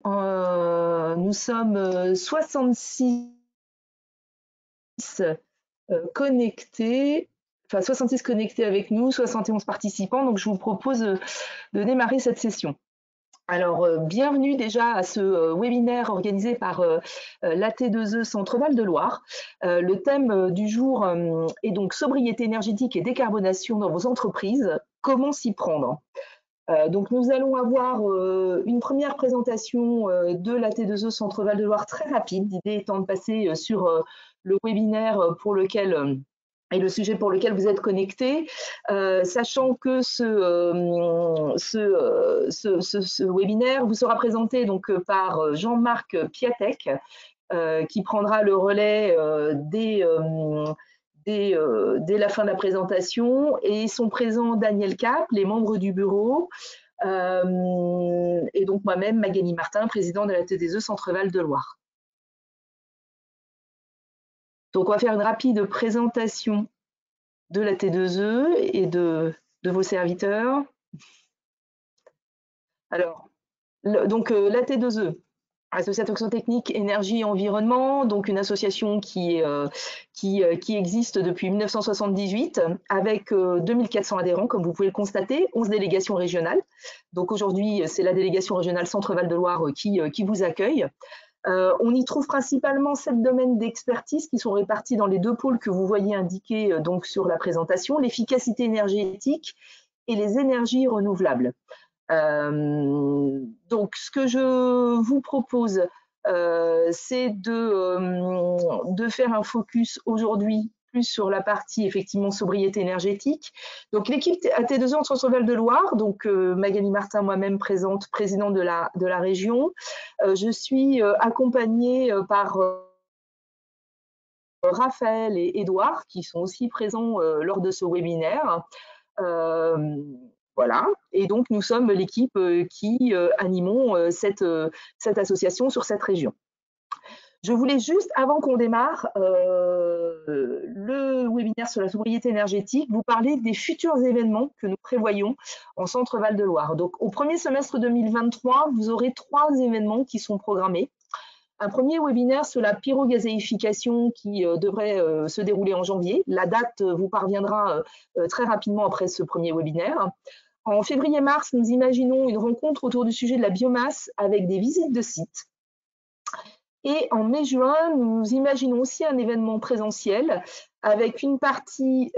Nous sommes 66 connectés, enfin 66 connectés avec nous, 71 participants. Donc, je vous propose de démarrer cette session. Alors, bienvenue déjà à ce webinaire organisé par l'AT2E Centre Val de Loire. Le thème du jour est donc sobriété énergétique et décarbonation dans vos entreprises. Comment s'y prendre? Donc, nous allons avoir une première présentation de l'AT2E Centre Val de Loire très rapide. L'idée étant de passer sur le webinaire pour lequel et le sujet pour lequel vous êtes connectés, sachant que ce webinaire vous sera présenté donc par Jean-Marc Piatek, qui prendra le relais dès la fin de la présentation, et sont présents Daniel Cap, les membres du bureau, et donc moi-même, Magali Martin, président de la TDE Centre Val de Loire. Donc on va faire une rapide présentation de la T2E et de vos serviteurs. Alors, la T2E, Association technique énergie et environnement, donc une association qui existe depuis 1978 avec 2400 adhérents, comme vous pouvez le constater, 11 délégations régionales. Donc aujourd'hui, c'est la délégation régionale Centre-Val de Loire qui vous accueille. On y trouve principalement 7 domaines d'expertise qui sont répartis dans les 2 pôles que vous voyez indiqués donc sur la présentation, l'efficacité énergétique et les énergies renouvelables. Donc, ce que je vous propose, c'est de faire un focus aujourd'hui plus sur la partie effectivement sobriété énergétique. Donc, l'équipe AT2E en Centre-Val de Loire, donc Magali Martin, moi-même présidente de la région. Je suis accompagnée par Raphaël et Édouard, qui sont aussi présents lors de ce webinaire. Voilà, et donc nous sommes l'équipe qui animons cette association sur cette région. Je voulais juste, avant qu'on démarre le webinaire sur la sobriété énergétique, vous parler des futurs événements que nous prévoyons en Centre-Val de Loire. Donc, au premier semestre 2023, vous aurez 3 événements qui sont programmés. Un premier webinaire sur la pyrogazéification qui devrait se dérouler en janvier. La date vous parviendra très rapidement après ce premier webinaire. En février-mars, nous imaginons une rencontre autour du sujet de la biomasse avec des visites de sites. Et en mai-juin, nous imaginons aussi un événement présentiel avec une partie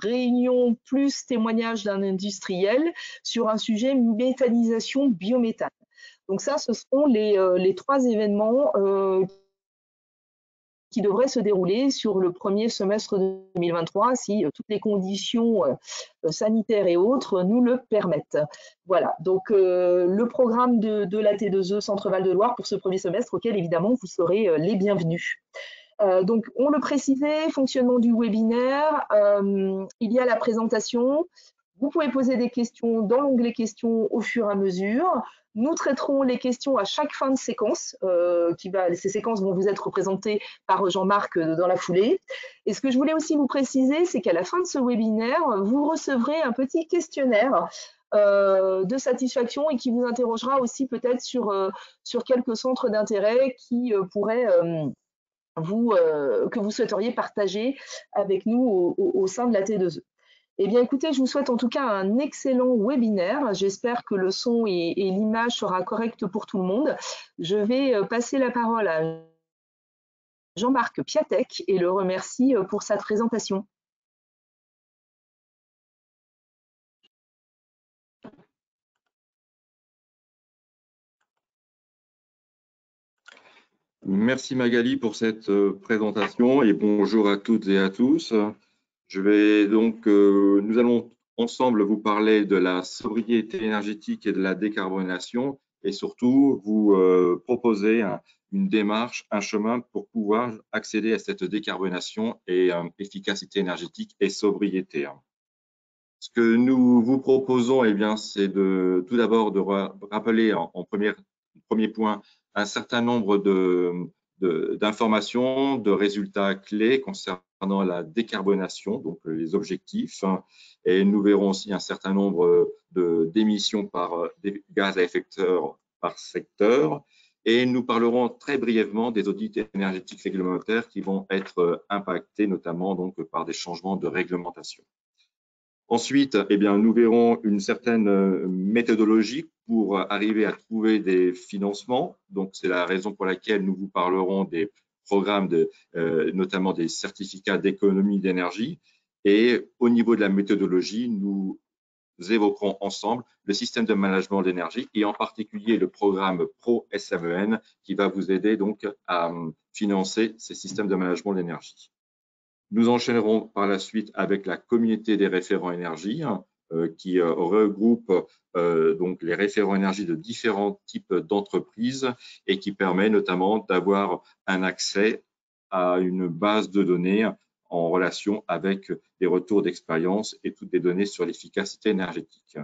réunion plus témoignage d'un industriel sur un sujet méthanisation biométhane. Donc ça, ce seront les 3 événements qui devrait se dérouler sur le premier semestre 2023 si toutes les conditions sanitaires et autres nous le permettent. Voilà, donc le programme de la T2E Centre-Val de Loire pour ce premier semestre auquel évidemment vous serez les bienvenus. Donc on le précisait, fonctionnement du webinaire, il y a la présentation. Vous pouvez poser des questions dans l'onglet questions au fur et à mesure. Nous traiterons les questions à chaque fin de séquence. Ces séquences vont vous être présentées par Jean-Marc dans la foulée. Et ce que je voulais aussi vous préciser, c'est qu'à la fin de ce webinaire, vous recevrez un petit questionnaire de satisfaction et qui vous interrogera aussi peut-être sur quelques centres d'intérêt qui pourraient que vous souhaiteriez partager avec nous au sein de la T2E. Eh bien, écoutez, je vous souhaite en tout cas un excellent webinaire. J'espère que le son et l'image sera correct pour tout le monde. Je vais passer la parole à Jean-Marc Piatek et le remercie pour sa présentation. Merci Magali pour cette présentation et bonjour à toutes et à tous. Nous allons ensemble vous parler de la sobriété énergétique et de la décarbonation et surtout vous proposer une démarche, un chemin pour pouvoir accéder à cette décarbonation et efficacité énergétique et sobriété. Ce que nous vous proposons, eh bien, c'est tout d'abord de rappeler en premier point un certain nombre d'informations, de résultats clés concernant la décarbonation, donc les objectifs, et nous verrons aussi un certain nombre d'émissions par des gaz à effet par secteur. Et nous parlerons très brièvement des audits énergétiques réglementaires qui vont être impactés notamment donc, par des changements de réglementation. Ensuite, eh bien, nous verrons une certaine méthodologie pour arriver à trouver des financements. Donc, c'est la raison pour laquelle nous vous parlerons des programmes, notamment des certificats d'économie d'énergie. Et au niveau de la méthodologie, nous évoquerons ensemble le système de management de l'énergie et en particulier le programme Pro-SMEN qui va vous aider donc à financer ces systèmes de management de l'énergie. Nous enchaînerons par la suite avec la communauté des référents énergie qui regroupe donc les référents énergie de différents types d'entreprises et qui permet notamment d'avoir un accès à une base de données en relation avec les retours d'expérience et toutes les données sur l'efficacité énergétique.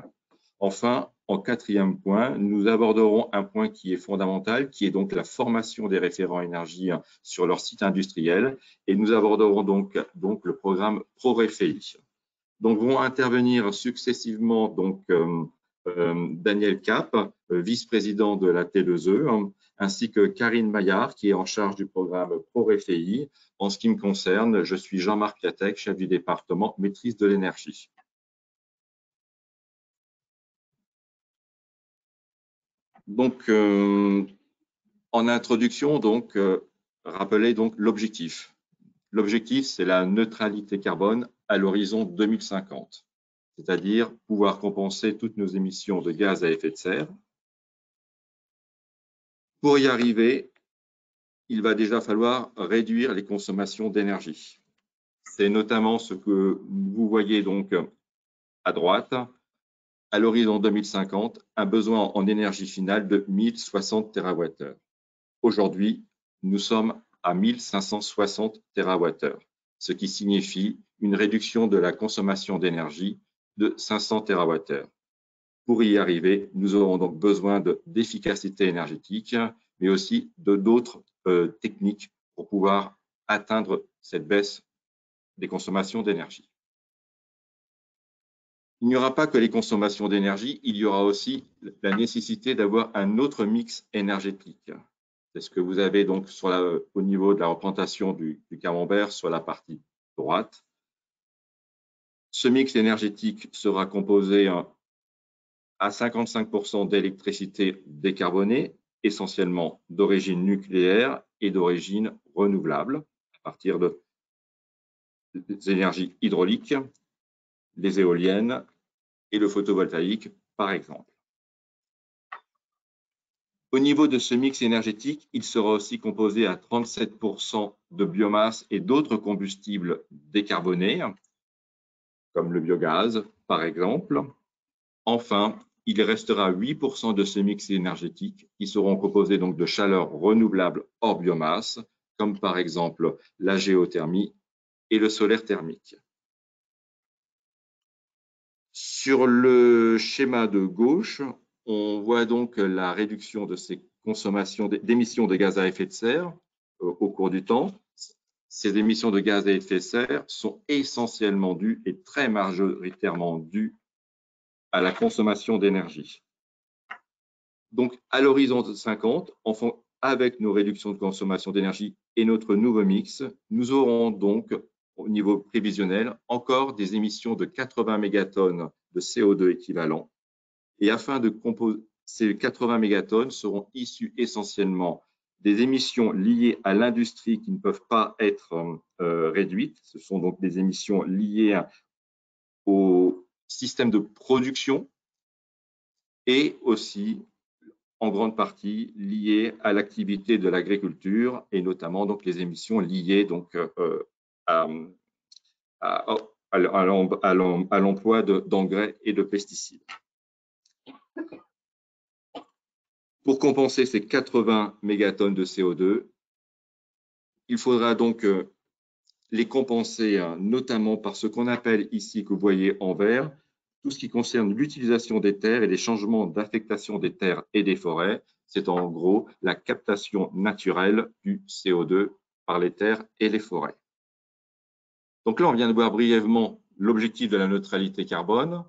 Enfin, en quatrième point, nous aborderons un point qui est fondamental, qui est donc la formation des référents énergie sur leur site industriel. Et nous aborderons donc le programme ProRéféi. Donc, vont intervenir successivement Daniel Cap, vice-président de la T2E, ainsi que Karine Maillard, qui est en charge du programme ProRéféi. En ce qui me concerne, je suis Jean-Marc Piatek, chef du département maîtrise de l'énergie. Donc, en introduction, rappelez donc l'objectif. L'objectif, c'est la neutralité carbone à l'horizon 2050, c'est-à-dire pouvoir compenser toutes nos émissions de gaz à effet de serre. Pour y arriver, il va déjà falloir réduire les consommations d'énergie. C'est notamment ce que vous voyez donc à droite. À l'horizon 2050, un besoin en énergie finale de 1060 TWh. Aujourd'hui, nous sommes à 1560 TWh, ce qui signifie une réduction de la consommation d'énergie de 500 TWh. Pour y arriver, nous aurons donc besoin d'efficacité énergétique, mais aussi d'autres techniques pour pouvoir atteindre cette baisse des consommations d'énergie. Il n'y aura pas que les consommations d'énergie, il y aura aussi la nécessité d'avoir un autre mix énergétique. C'est ce que vous avez donc au niveau de la représentation du camembert sur la partie droite. Ce mix énergétique sera composé à 55% d'électricité décarbonée, essentiellement d'origine nucléaire et d'origine renouvelable, à partir des énergies hydrauliques, les éoliennes et le photovoltaïque, par exemple. Au niveau de ce mix énergétique, il sera aussi composé à 37% de biomasse et d'autres combustibles décarbonés, comme le biogaz, par exemple. Enfin, il restera 8% de ce mix énergétique qui seront composés donc de chaleur renouvelable hors biomasse, comme par exemple la géothermie et le solaire thermique. Sur le schéma de gauche, on voit donc la réduction de ces consommations d'émissions de gaz à effet de serre au cours du temps. Ces émissions de gaz à effet de serre sont essentiellement dues et très majoritairement dues à la consommation d'énergie. Donc, à l'horizon de 50, avec nos réductions de consommation d'énergie et notre nouveau mix, nous aurons donc, au niveau prévisionnel, encore des émissions de 80 mégatonnes de CO2 équivalent. Et afin de composer, ces 80 mégatonnes seront issues essentiellement des émissions liées à l'industrie qui ne peuvent pas être réduites. Ce sont donc des émissions liées au système de production et aussi en grande partie liées à l'activité de l'agriculture et notamment donc les émissions liées donc à l'emploi d'engrais et de pesticides. Pour compenser ces 80 mégatonnes de CO2, il faudra donc les compenser notamment par ce qu'on appelle ici, que vous voyez en vert, tout ce qui concerne l'utilisation des terres et les changements d'affectation des terres et des forêts. C'est en gros la captation naturelle du CO2 par les terres et les forêts. Donc là, on vient de voir brièvement l'objectif de la neutralité carbone.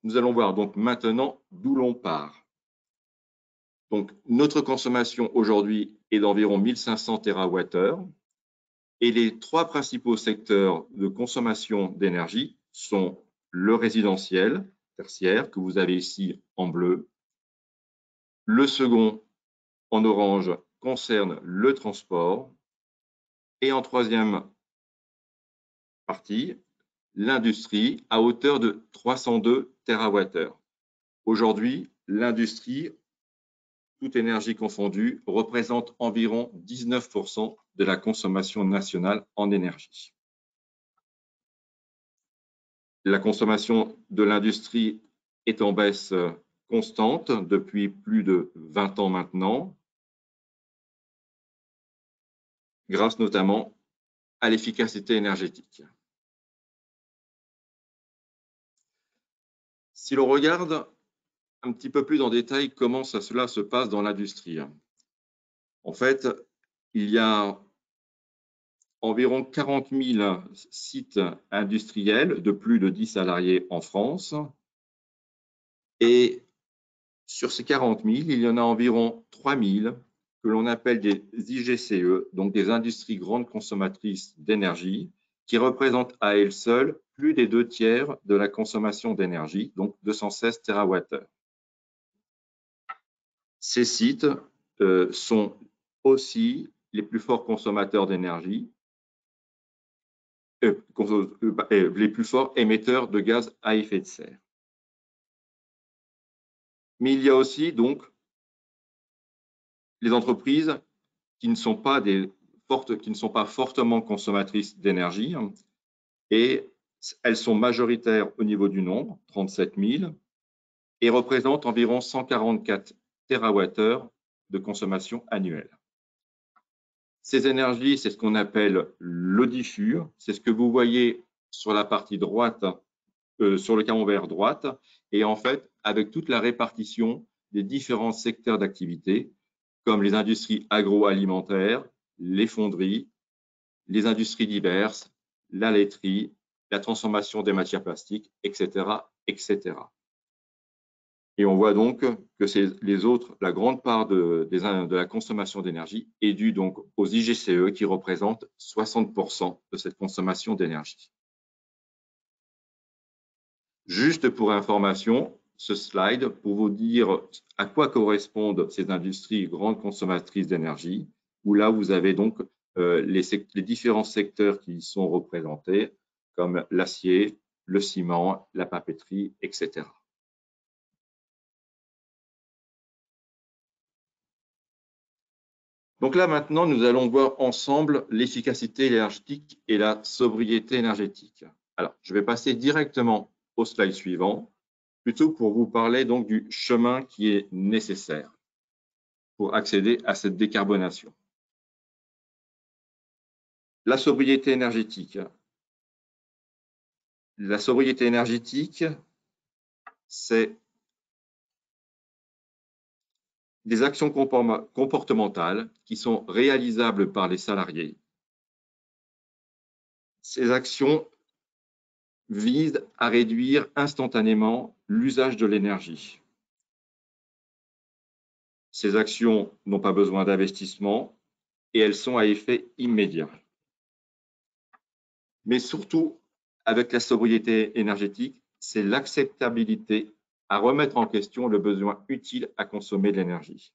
Nous allons voir donc maintenant d'où l'on part. Donc, notre consommation aujourd'hui est d'environ 1500 TWh et les trois principaux secteurs de consommation d'énergie sont le résidentiel, tertiaire, que vous avez ici en bleu. Le second, en orange, concerne le transport. Et en troisième partie, l'industrie à hauteur de 302 TWh. Aujourd'hui, l'industrie, toute énergie confondue, représente environ 19% de la consommation nationale en énergie. La consommation de l'industrie est en baisse constante depuis plus de 20 ans maintenant, grâce notamment à l'efficacité énergétique. Si l'on regarde un petit peu plus en détail comment cela se passe dans l'industrie, en fait, il y a environ 40 000 sites industriels de plus de 10 salariés en France. Et sur ces 40 000, il y en a environ 3 000 que l'on appelle des IGCE, donc des industries grandes consommatrices d'énergie, qui représentent à elles seules plus des 2/3 de la consommation d'énergie, donc 216 TWh. Ces sites sont aussi les plus forts consommateurs d'énergie, les plus forts émetteurs de gaz à effet de serre. Mais il y a aussi donc les entreprises qui ne sont pas fortement consommatrices d'énergie et elles sont majoritaires au niveau du nombre, 37 000, et représentent environ 144 TWh de consommation annuelle. Ces énergies, c'est ce qu'on appelle le diffus, c'est ce que vous voyez sur la partie droite, sur le camembert droite, et en fait, avec toute la répartition des différents secteurs d'activité, comme les industries agroalimentaires, les fonderies, les industries diverses, la laiterie, la transformation des matières plastiques, etc., etc. Et on voit donc que la grande part de la consommation d'énergie est due donc aux IGCE qui représentent 60% de cette consommation d'énergie. Juste pour information, ce slide pour vous dire à quoi correspondent ces industries grandes consommatrices d'énergie, où là vous avez donc les différents secteurs qui y sont représentés, comme l'acier, le ciment, la papeterie, etc. Donc là, maintenant, nous allons voir ensemble l'efficacité énergétique et la sobriété énergétique. Alors, je vais passer directement au slide suivant, plutôt pour vous parler donc du chemin qui est nécessaire pour accéder à cette décarbonation. La sobriété énergétique. La sobriété énergétique, c'est des actions comportementales qui sont réalisables par les salariés. Ces actions visent à réduire instantanément l'usage de l'énergie. Ces actions n'ont pas besoin d'investissement et elles sont à effet immédiat. Mais surtout, avec la sobriété énergétique, c'est l'acceptabilité à remettre en question le besoin utile à consommer de l'énergie.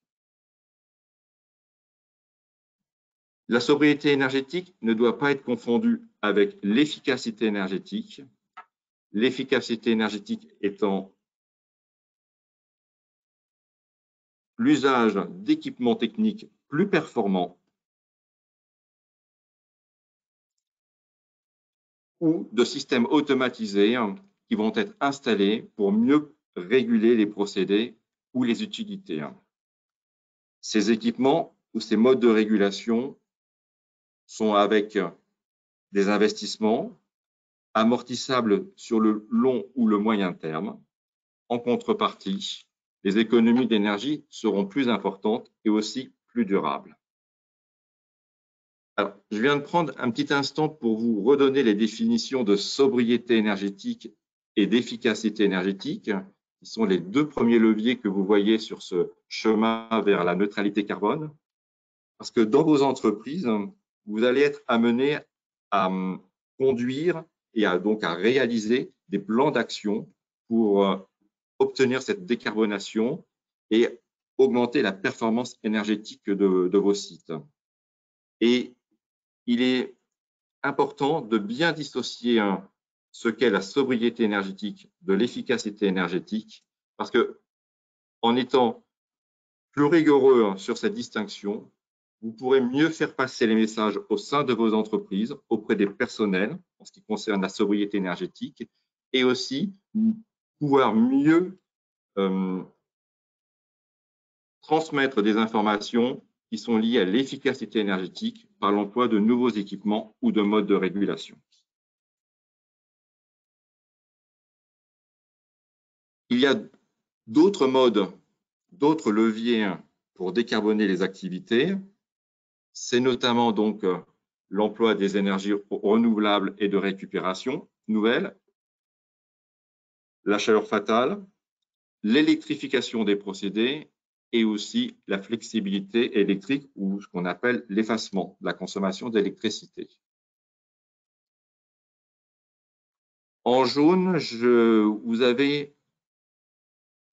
La sobriété énergétique ne doit pas être confondue avec l'efficacité énergétique. L'efficacité énergétique étant l'usage d'équipements techniques plus performants ou de systèmes automatisés qui vont être installés pour mieux réguler les procédés ou les utilités. Ces équipements ou ces modes de régulation sont avec des investissements amortissables sur le long ou le moyen terme. En contrepartie, les économies d'énergie seront plus importantes et aussi plus durables. Alors, je viens de prendre un petit instant pour vous redonner les définitions de sobriété énergétique et d'efficacité énergétique qui sont les deux premiers leviers que vous voyez sur ce chemin vers la neutralité carbone. Parce que dans vos entreprises, vous allez être amené à conduire et donc à réaliser des plans d'action pour obtenir cette décarbonation et augmenter la performance énergétique de vos sites. Et il est important de bien dissocier ce qu'est la sobriété énergétique de l'efficacité énergétique, parce que en étant plus rigoureux sur cette distinction, vous pourrez mieux faire passer les messages au sein de vos entreprises, auprès des personnels, en ce qui concerne la sobriété énergétique, et aussi pouvoir mieux transmettre des informations qui sont liées à l'efficacité énergétique par l'emploi de nouveaux équipements ou de modes de régulation. Il y a d'autres modes, d'autres leviers pour décarboner les activités. C'est notamment donc l'emploi des énergies renouvelables et de récupération nouvelles, la chaleur fatale, l'électrification des procédés et aussi la flexibilité électrique ou ce qu'on appelle l'effacement de la consommation d'électricité. En jaune, vous avez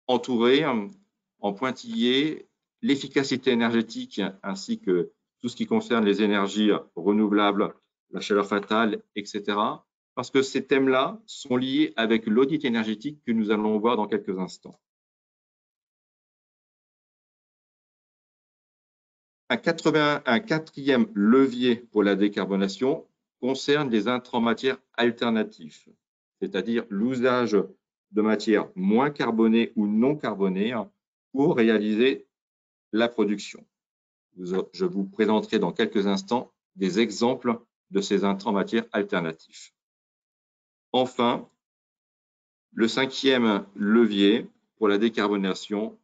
entouré en pointillé l'efficacité énergétique ainsi que tout ce qui concerne les énergies renouvelables, la chaleur fatale, etc. Parce que ces thèmes-là sont liés avec l'audit énergétique que nous allons voir dans quelques instants. Un quatrième levier pour la décarbonation concerne les intrants matières alternatifs, c'est-à-dire l'usage de matières moins carbonées ou non carbonées pour réaliser la production. Je vous présenterai dans quelques instants des exemples de ces intrants matières alternatifs. Enfin, le cinquième levier pour la décarbonation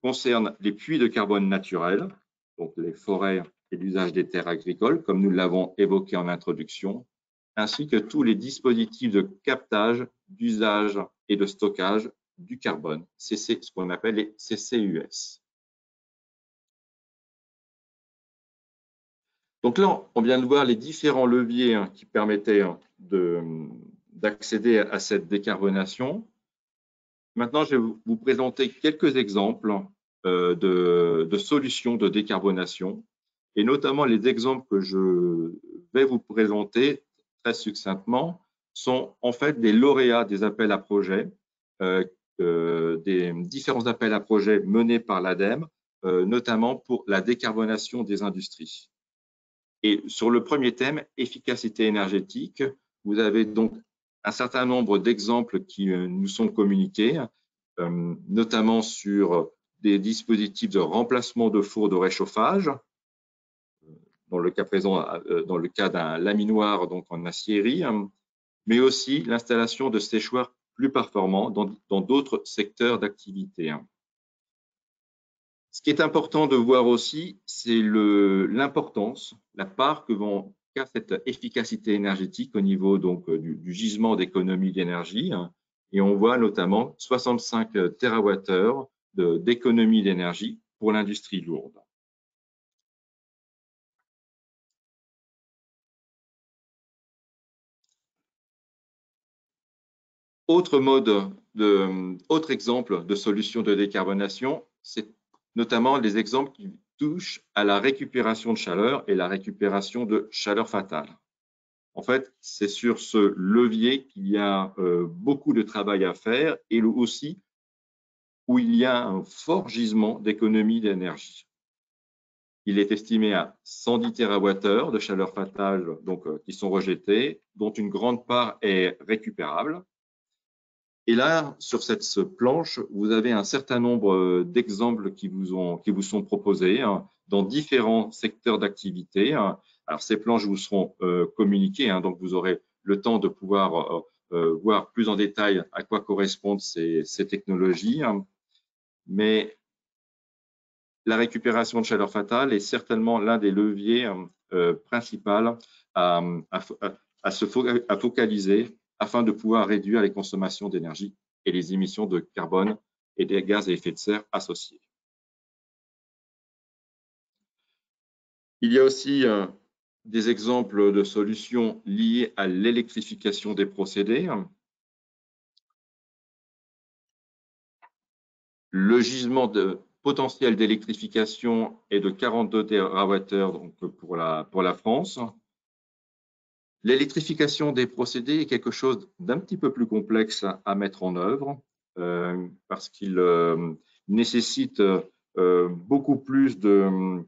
concerne les puits de carbone naturels, donc les forêts et l'usage des terres agricoles, comme nous l'avons évoqué en introduction, ainsi que tous les dispositifs de captage, d'usage et de stockage du carbone, ce qu'on appelle les CCUS. Donc là, on vient de voir les différents leviers qui permettaient d'accéder à cette décarbonation. Maintenant, je vais vous présenter quelques exemples de solutions de décarbonation, et notamment les exemples que je vais vous présenter très succinctement sont en fait des lauréats des appels à projets, des différents appels à projets menés par l'ADEME, notamment pour la décarbonation des industries. Et sur le premier thème, efficacité énergétique, vous avez donc un certain nombre d'exemples qui nous sont communiqués, notamment sur des dispositifs de remplacement de fours de réchauffage, dans le cas présent, dans le cas d'un laminoir donc en aciérie, mais aussi l'installation de séchoirs plus performants dans d'autres secteurs d'activité. Ce qui est important de voir aussi, c'est l'importance, la part qu'a cette efficacité énergétique au niveau donc du gisement d'économie d'énergie. Et on voit notamment 65 TWh d'économie d'énergie pour l'industrie lourde. Autre exemple de solution de décarbonation, c'est notamment les exemples qui touchent à la récupération de chaleur et la récupération de chaleur fatale. En fait, c'est sur ce levier qu'il y a beaucoup de travail à faire et aussi où il y a un fort gisement d'économie d'énergie. Il est estimé à 110 TWh de chaleur fatale donc, qui sont rejetés, dont une grande part est récupérable. Et là, sur cette planche, vous avez un certain nombre d'exemples qui vous sont proposés dans différents secteurs d'activité. Alors, ces planches vous seront communiquées, donc vous aurez le temps de pouvoir voir plus en détail à quoi correspondent ces technologies. Mais la récupération de chaleur fatale est certainement l'un des leviers principaux à focaliser afin de pouvoir réduire les consommations d'énergie et les émissions de carbone et des gaz à effet de serre associés. Il y a aussi des exemples de solutions liées à l'électrification des procédés. Le gisement potentiel d'électrification est de 42 TWh donc pour la France. L'électrification des procédés est quelque chose d'un petit peu plus complexe à mettre en œuvre parce qu'il nécessite beaucoup plus de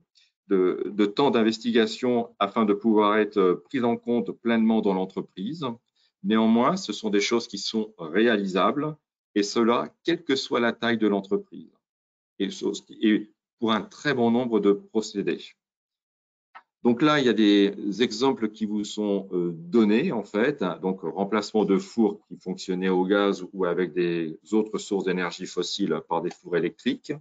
temps d'investigation afin de pouvoir être pris en compte pleinement dans l'entreprise. Néanmoins, ce sont des choses qui sont réalisables et cela, quelle que soit la taille de l'entreprise et pour un très bon nombre de procédés. Donc là, il y a des exemples qui vous sont donnés en fait, donc remplacement de fours qui fonctionnaient au gaz ou avec des autres sources d'énergie fossile par des fours électriques.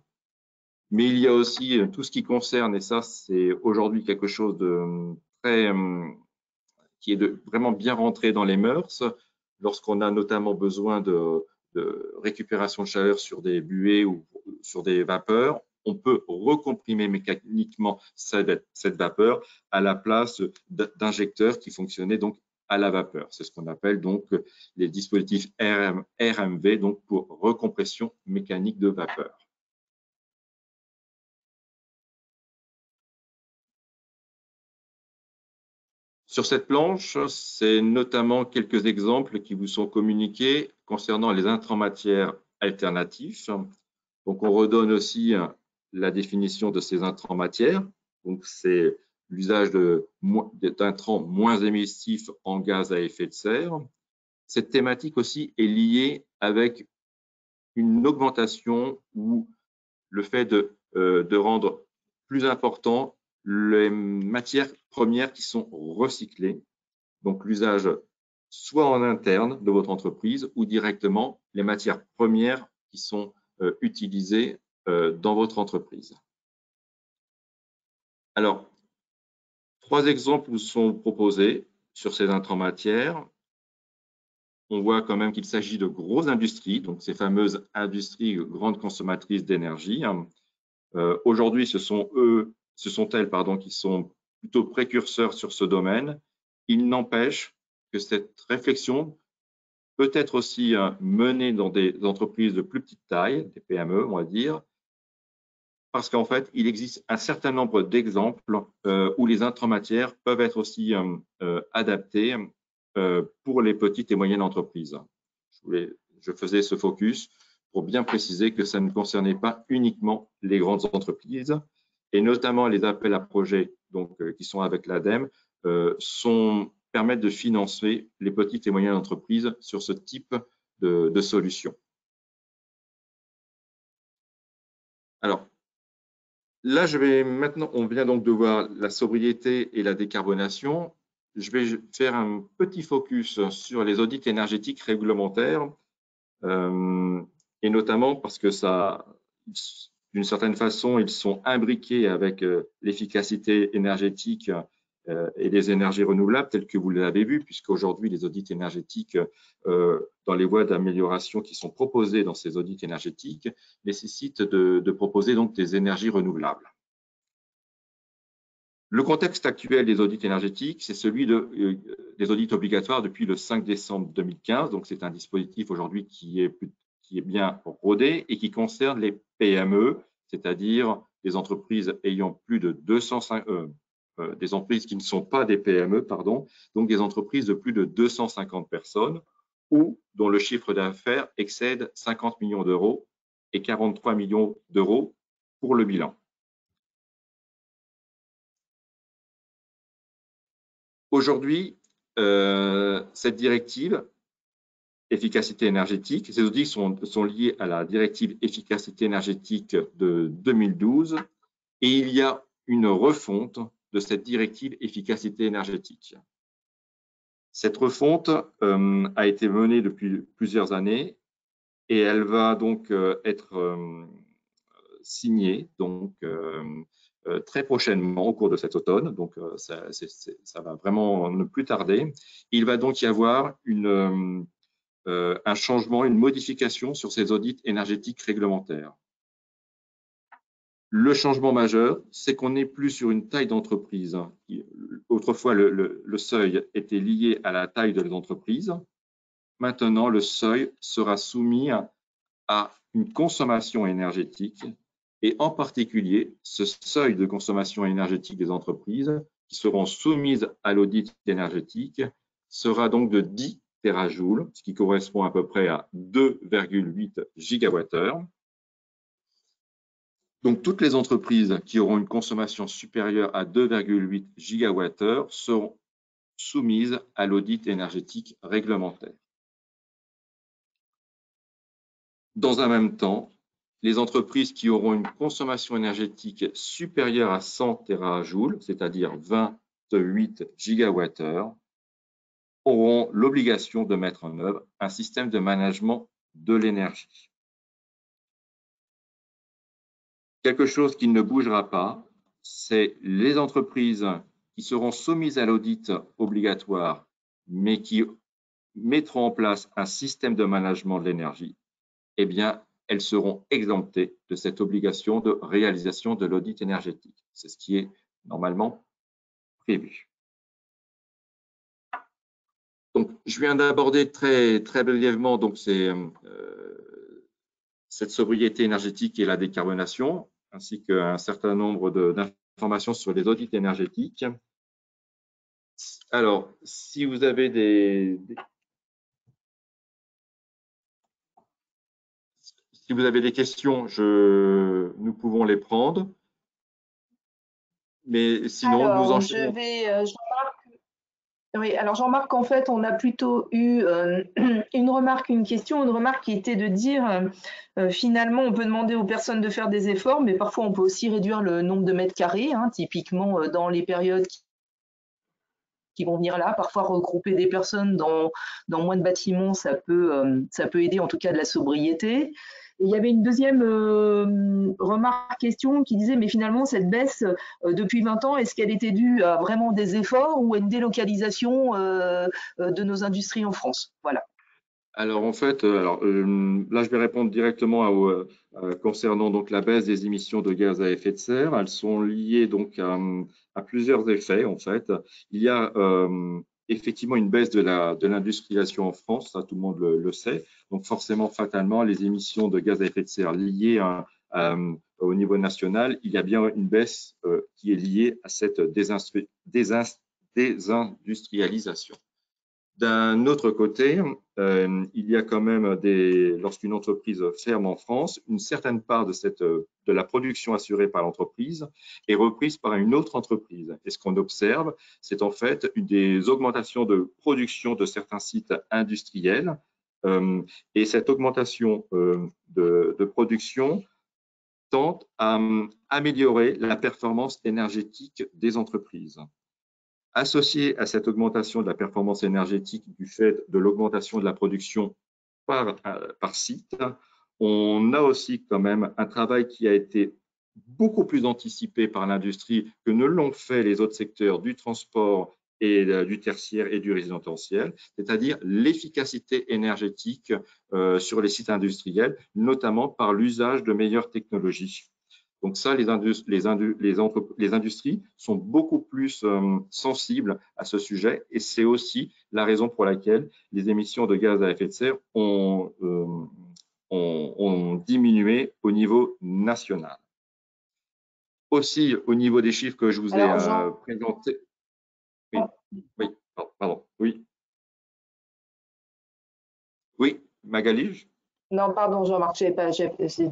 Mais il y a aussi tout ce qui concerne, et ça c'est aujourd'hui quelque chose de très, qui est vraiment bien rentré dans les mœurs, lorsqu'on a notamment besoin de récupération de chaleur sur des buées ou sur des vapeurs, on peut recomprimer mécaniquement cette vapeur à la place d'injecteurs qui fonctionnaient donc à la vapeur. C'est ce qu'on appelle donc les dispositifs RMV, donc pour recompression mécanique de vapeur. Sur cette planche, c'est notamment quelques exemples qui vous sont communiqués concernant les intrants matières alternatifs. Donc, on redonne aussi la définition de ces intrants matières. Donc, c'est l'usage d'intrants moins émissifs en gaz à effet de serre. Cette thématique aussi est liée avec une augmentation ou le fait de rendre plus important les matières premières qui sont recyclées. Donc, l'usage soit en interne de votre entreprise ou directement les matières premières qui sont utilisées dans votre entreprise. Alors, 3 exemples vous sont proposés sur ces intrants matières. On voit quand même qu'il s'agit de grosses industries, donc ces fameuses industries grandes consommatrices d'énergie. Aujourd'hui, ce sont elles qui sont plutôt précurseurs sur ce domaine. Il n'empêche que cette réflexion peut être aussi menée dans des entreprises de plus petite taille, des PME, on va dire, parce qu'en fait, il existe un certain nombre d'exemples où les intrants matières peuvent être aussi adaptés pour les petites et moyennes entreprises. Je faisais ce focus pour bien préciser que ça ne concernait pas uniquement les grandes entreprises, et notamment les appels à projets donc, qui sont avec l'ADEME permettent de financer les petites et moyennes entreprises sur ce type de solutions. Alors, là, on vient donc de voir la sobriété et la décarbonation. Je vais faire un petit focus sur les audits énergétiques réglementaires, et notamment parce que ça, d'une certaine façon, ils sont imbriqués avec l'efficacité énergétique et les énergies renouvelables, telles que vous l'avez vu, puisqu'aujourd'hui, les audits énergétiques, dans les voies d'amélioration qui sont proposées dans ces audits énergétiques, nécessitent de proposer donc des énergies renouvelables. Le contexte actuel des audits énergétiques, c'est celui des audits obligatoires depuis le 5 décembre 2015. Donc, c'est un dispositif aujourd'hui qui est bien rodé et qui concerne les PME, c'est-à-dire des entreprises ayant plus de 205, des entreprises qui ne sont pas des PME, pardon, donc des entreprises de plus de 250 personnes ou dont le chiffre d'affaires excède 50 millions d'euros et 43 millions d'euros pour le bilan. Aujourd'hui, cette directive efficacité énergétique, ces audits sont liés à la directive efficacité énergétique de 2012 et il y a une refonte de cette directive efficacité énergétique. Cette refonte a été menée depuis plusieurs années et elle va donc être signée donc, très prochainement au cours de cet automne, donc ça va vraiment ne plus tarder. Il va donc y avoir un changement, une modification sur ces audits énergétiques réglementaires. Le changement majeur, c'est qu'on n'est plus sur une taille d'entreprise. Autrefois, le seuil était lié à la taille de l'entreprise. Maintenant, le seuil sera soumis à une consommation énergétique et en particulier, ce seuil de consommation énergétique des entreprises qui seront soumises à l'audit énergétique sera donc de 10 terajoules, ce qui correspond à peu près à 2,8 gigawattheures. Donc, toutes les entreprises qui auront une consommation supérieure à 2,8 gigawattheures seront soumises à l'audit énergétique réglementaire. Dans un même temps, les entreprises qui auront une consommation énergétique supérieure à 100 terajoules, c'est-à-dire 28 gigawattheures, auront l'obligation de mettre en œuvre un système de management de l'énergie. Quelque chose qui ne bougera pas, c'est les entreprises qui seront soumises à l'audit obligatoire, mais qui mettront en place un système de management de l'énergie. Eh bien, elles seront exemptées de cette obligation de réalisation de l'audit énergétique. C'est ce qui est normalement prévu. Donc, je viens d'aborder très brièvement donc, cette sobriété énergétique et la décarbonation, ainsi qu'un certain nombre d'informations sur les audits énergétiques. Alors, si vous avez des questions, nous pouvons les prendre. Mais sinon, alors, nous enchaînons. Oui, alors Jean-Marc, en fait, on a plutôt eu une question, qui était de dire finalement, on peut demander aux personnes de faire des efforts, mais parfois on peut aussi réduire le nombre de mètres carrés, hein, typiquement dans les périodes qui vont venir là. Parfois, regrouper des personnes dans moins de bâtiments, ça peut aider en tout cas de la sobriété. Et il y avait une deuxième question qui disait, mais finalement, cette baisse depuis 20 ans, est-ce qu'elle était due à vraiment des efforts ou à une délocalisation de nos industries en France? Voilà. Alors en fait, là je vais répondre directement concernant donc la baisse des émissions de gaz à effet de serre. Elles sont liées donc à plusieurs effets en fait. Il y a effectivement une baisse de l'industrialisation en France, ça tout le monde le sait. Donc forcément, fatalement, les émissions de gaz à effet de serre liées au niveau national, il y a bien une baisse qui est liée à cette désindustrialisation. D'un autre côté, il y a quand même lorsqu'une entreprise ferme en France, une certaine part de la production assurée par l'entreprise est reprise par une autre entreprise. Et ce qu'on observe, c'est en fait des augmentations de production de certains sites industriels. Et cette augmentation de production tente à améliorer la performance énergétique des entreprises. Associé à cette augmentation de la performance énergétique du fait de l'augmentation de la production par site, on a aussi quand même un travail qui a été beaucoup plus anticipé par l'industrie que ne l'ont fait les autres secteurs du transport et du tertiaire et du résidentiel, c'est-à-dire l'efficacité énergétique sur les sites industriels, notamment par l'usage de meilleures technologies. Donc ça, les industries sont beaucoup plus sensibles à ce sujet et c'est aussi la raison pour laquelle les émissions de gaz à effet de serre ont diminué au niveau national. Aussi, au niveau des chiffres que je vous ai présentés. Oui, pardon, oui. Oui, Magali. Non, pardon, Jean-Marc,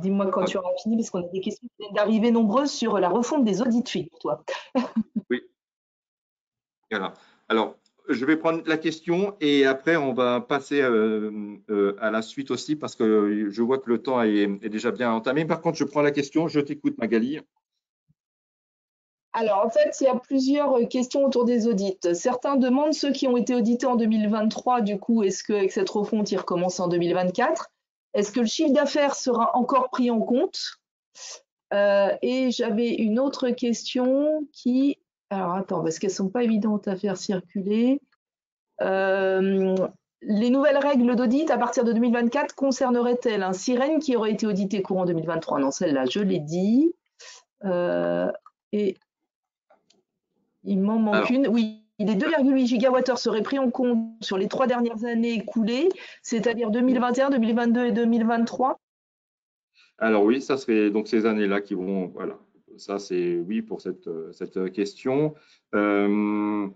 dis-moi quand tu auras fini, parce qu'on a des questions qui viennent d'arriver nombreuses sur la refonte des audits FIT, toi. Oui. Voilà. Alors, je vais prendre la question et après, on va passer à la suite aussi parce que je vois que le temps est déjà bien entamé. Par contre, je prends la question. Je t'écoute, Magali. Alors, en fait, il y a plusieurs questions autour des audits. Certains demandent ceux qui ont été audités en 2023, du coup, est-ce qu'avec cette refonte, ils recommencent en 2024? Est-ce que le chiffre d'affaires sera encore pris en compte? Et j'avais une autre question qui… Alors, attends, parce qu'elles ne sont pas évidentes à faire circuler. les nouvelles règles d'audit à partir de 2024 concerneraient-elles un Sirène qui aurait été audité courant 2023? Non, celle-là, je l'ai dit. Et il m'en manque une. Oui, les 2,8 gigawattheures seraient pris en compte sur les 3 dernières années écoulées, c'est-à-dire 2021, 2022 et 2023. Alors oui, ça serait donc ces années-là qui vont, voilà, ça c'est oui pour cette question. Un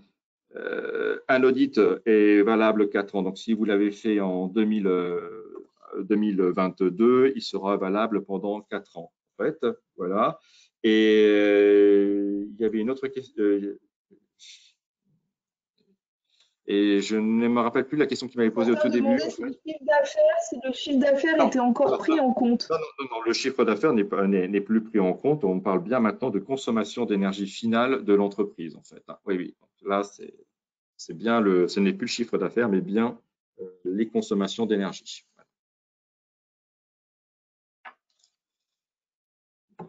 audit est valable 4 ans, donc si vous l'avez fait en 2022, il sera valable pendant 4 ans, en fait, voilà. Et il y avait une autre question, et je ne me rappelle plus la question qui m'avait posée au tout début. Si le chiffre d'affaires était encore pris en compte. Non, le chiffre d'affaires n'est plus pris en compte. On parle bien maintenant de consommation d'énergie finale de l'entreprise, en fait. Oui, oui. Donc là, c'est bien ce n'est plus le chiffre d'affaires, mais bien les consommations d'énergie.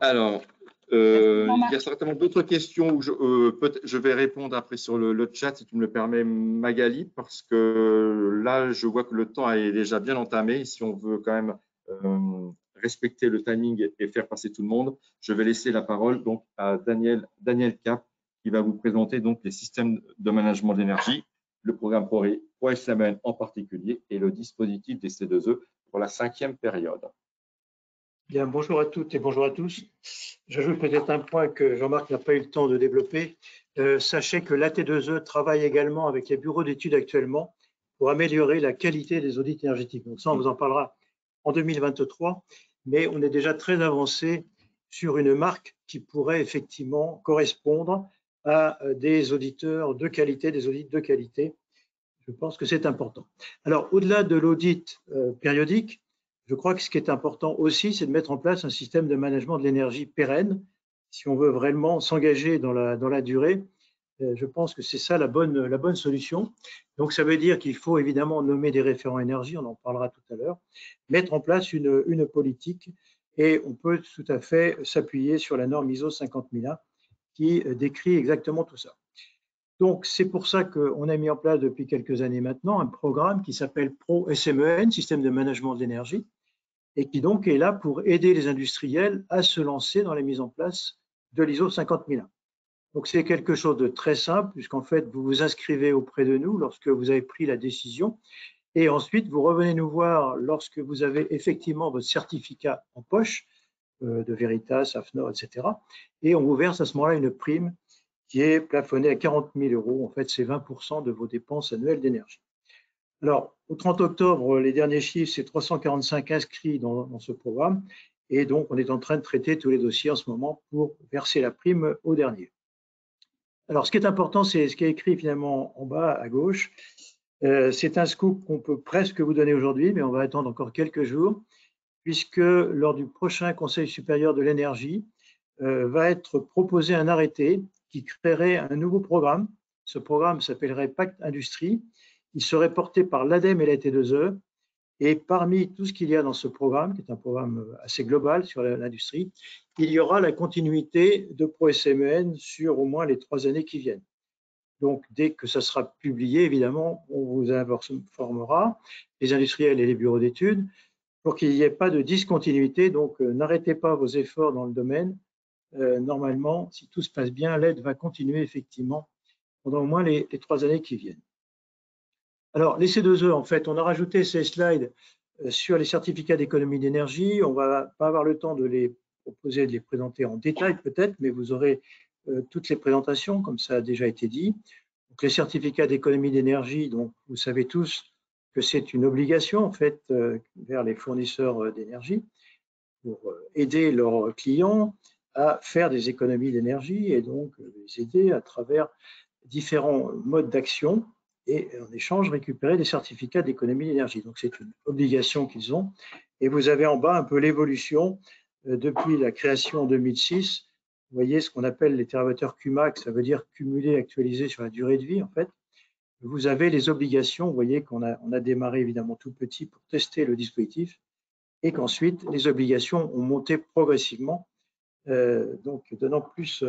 Alors, il y a certainement d'autres questions où je vais répondre après sur le chat, si tu me le permets, Magali, parce que là, je vois que le temps est déjà bien entamé. Si on veut quand même respecter le timing et faire passer tout le monde, je vais laisser la parole donc à Daniel Cap, qui va vous présenter donc les systèmes de management d'énergie, le programme ProSMN en particulier et le dispositif des C2E pour la 5e période. Bien, bonjour à toutes et bonjour à tous. J'ajoute peut-être un point que Jean-Marc n'a pas eu le temps de développer. Sachez que l'AT2E travaille également avec les bureaux d'études actuellement pour améliorer la qualité des audits énergétiques. Donc ça, on vous en parlera en 2023, mais on est déjà très avancé sur une marque qui pourrait effectivement correspondre à des auditeurs de qualité, des audits de qualité. Je pense que c'est important. Alors, au-delà de l'audit périodique, je crois que ce qui est important aussi, c'est de mettre en place un système de management de l'énergie pérenne. Si on veut vraiment s'engager dans la durée, je pense que c'est ça la bonne solution. Donc, ça veut dire qu'il faut évidemment nommer des référents énergie, on en parlera tout à l'heure, mettre en place une politique et on peut tout à fait s'appuyer sur la norme ISO 50001 qui décrit exactement tout ça. Donc, c'est pour ça qu'on a mis en place depuis quelques années maintenant un programme qui s'appelle ProSMEN, Système de Management de l'Énergie, et qui donc est là pour aider les industriels à se lancer dans la mise en place de l'ISO 50001. Donc, c'est quelque chose de très simple, puisqu'en fait, vous vous inscrivez auprès de nous lorsque vous avez pris la décision, et ensuite, vous revenez nous voir lorsque vous avez effectivement votre certificat en poche, de Veritas, AFNOR, etc., et on vous verse à ce moment-là une prime qui est plafonné à 40 000 €. En fait, c'est 20% de vos dépenses annuelles d'énergie. Alors, au 30 octobre, les derniers chiffres, c'est 345 inscrits dans ce programme. Et donc, on est en train de traiter tous les dossiers en ce moment pour verser la prime au dernier. Alors, ce qui est important, c'est ce qui est écrit finalement en bas à gauche. C'est un scoop qu'on peut presque vous donner aujourd'hui, mais on va attendre encore quelques jours, puisque lors du prochain Conseil supérieur de l'énergie, va être proposé un arrêté qui créerait un nouveau programme. Ce programme s'appellerait Pacte Industrie. Il serait porté par l'ADEME et la T2E. Et parmi tout ce qu'il y a dans ce programme, qui est un programme assez global sur l'industrie, il y aura la continuité de ProSMEN sur au moins les 3 années qui viennent. Donc, dès que ça sera publié, évidemment, on vous informera, les industriels et les bureaux d'études, pour qu'il n'y ait pas de discontinuité. Donc, n'arrêtez pas vos efforts dans le domaine. Normalement, si tout se passe bien, l'aide va continuer effectivement pendant au moins les 3 années qui viennent. Alors, les C2E, en fait, on a rajouté ces slides sur les certificats d'économie d'énergie. On ne va pas avoir le temps de les proposer, de les présenter en détail peut-être, mais vous aurez toutes les présentations, comme ça a déjà été dit. Donc, les certificats d'économie d'énergie, donc vous savez tous que c'est une obligation en fait vers les fournisseurs d'énergie pour aider leurs clients à faire des économies d'énergie et donc les aider à travers différents modes d'action et en échange récupérer des certificats d'économie d'énergie. Donc c'est une obligation qu'ils ont. Et vous avez en bas un peu l'évolution depuis la création en 2006. Vous voyez ce qu'on appelle les TWh CUMAC, ça veut dire cumulé, actualisé sur la durée de vie en fait. Vous avez les obligations, vous voyez qu'on a démarré évidemment tout petit pour tester le dispositif et qu'ensuite les obligations ont monté progressivement, donc donnant plus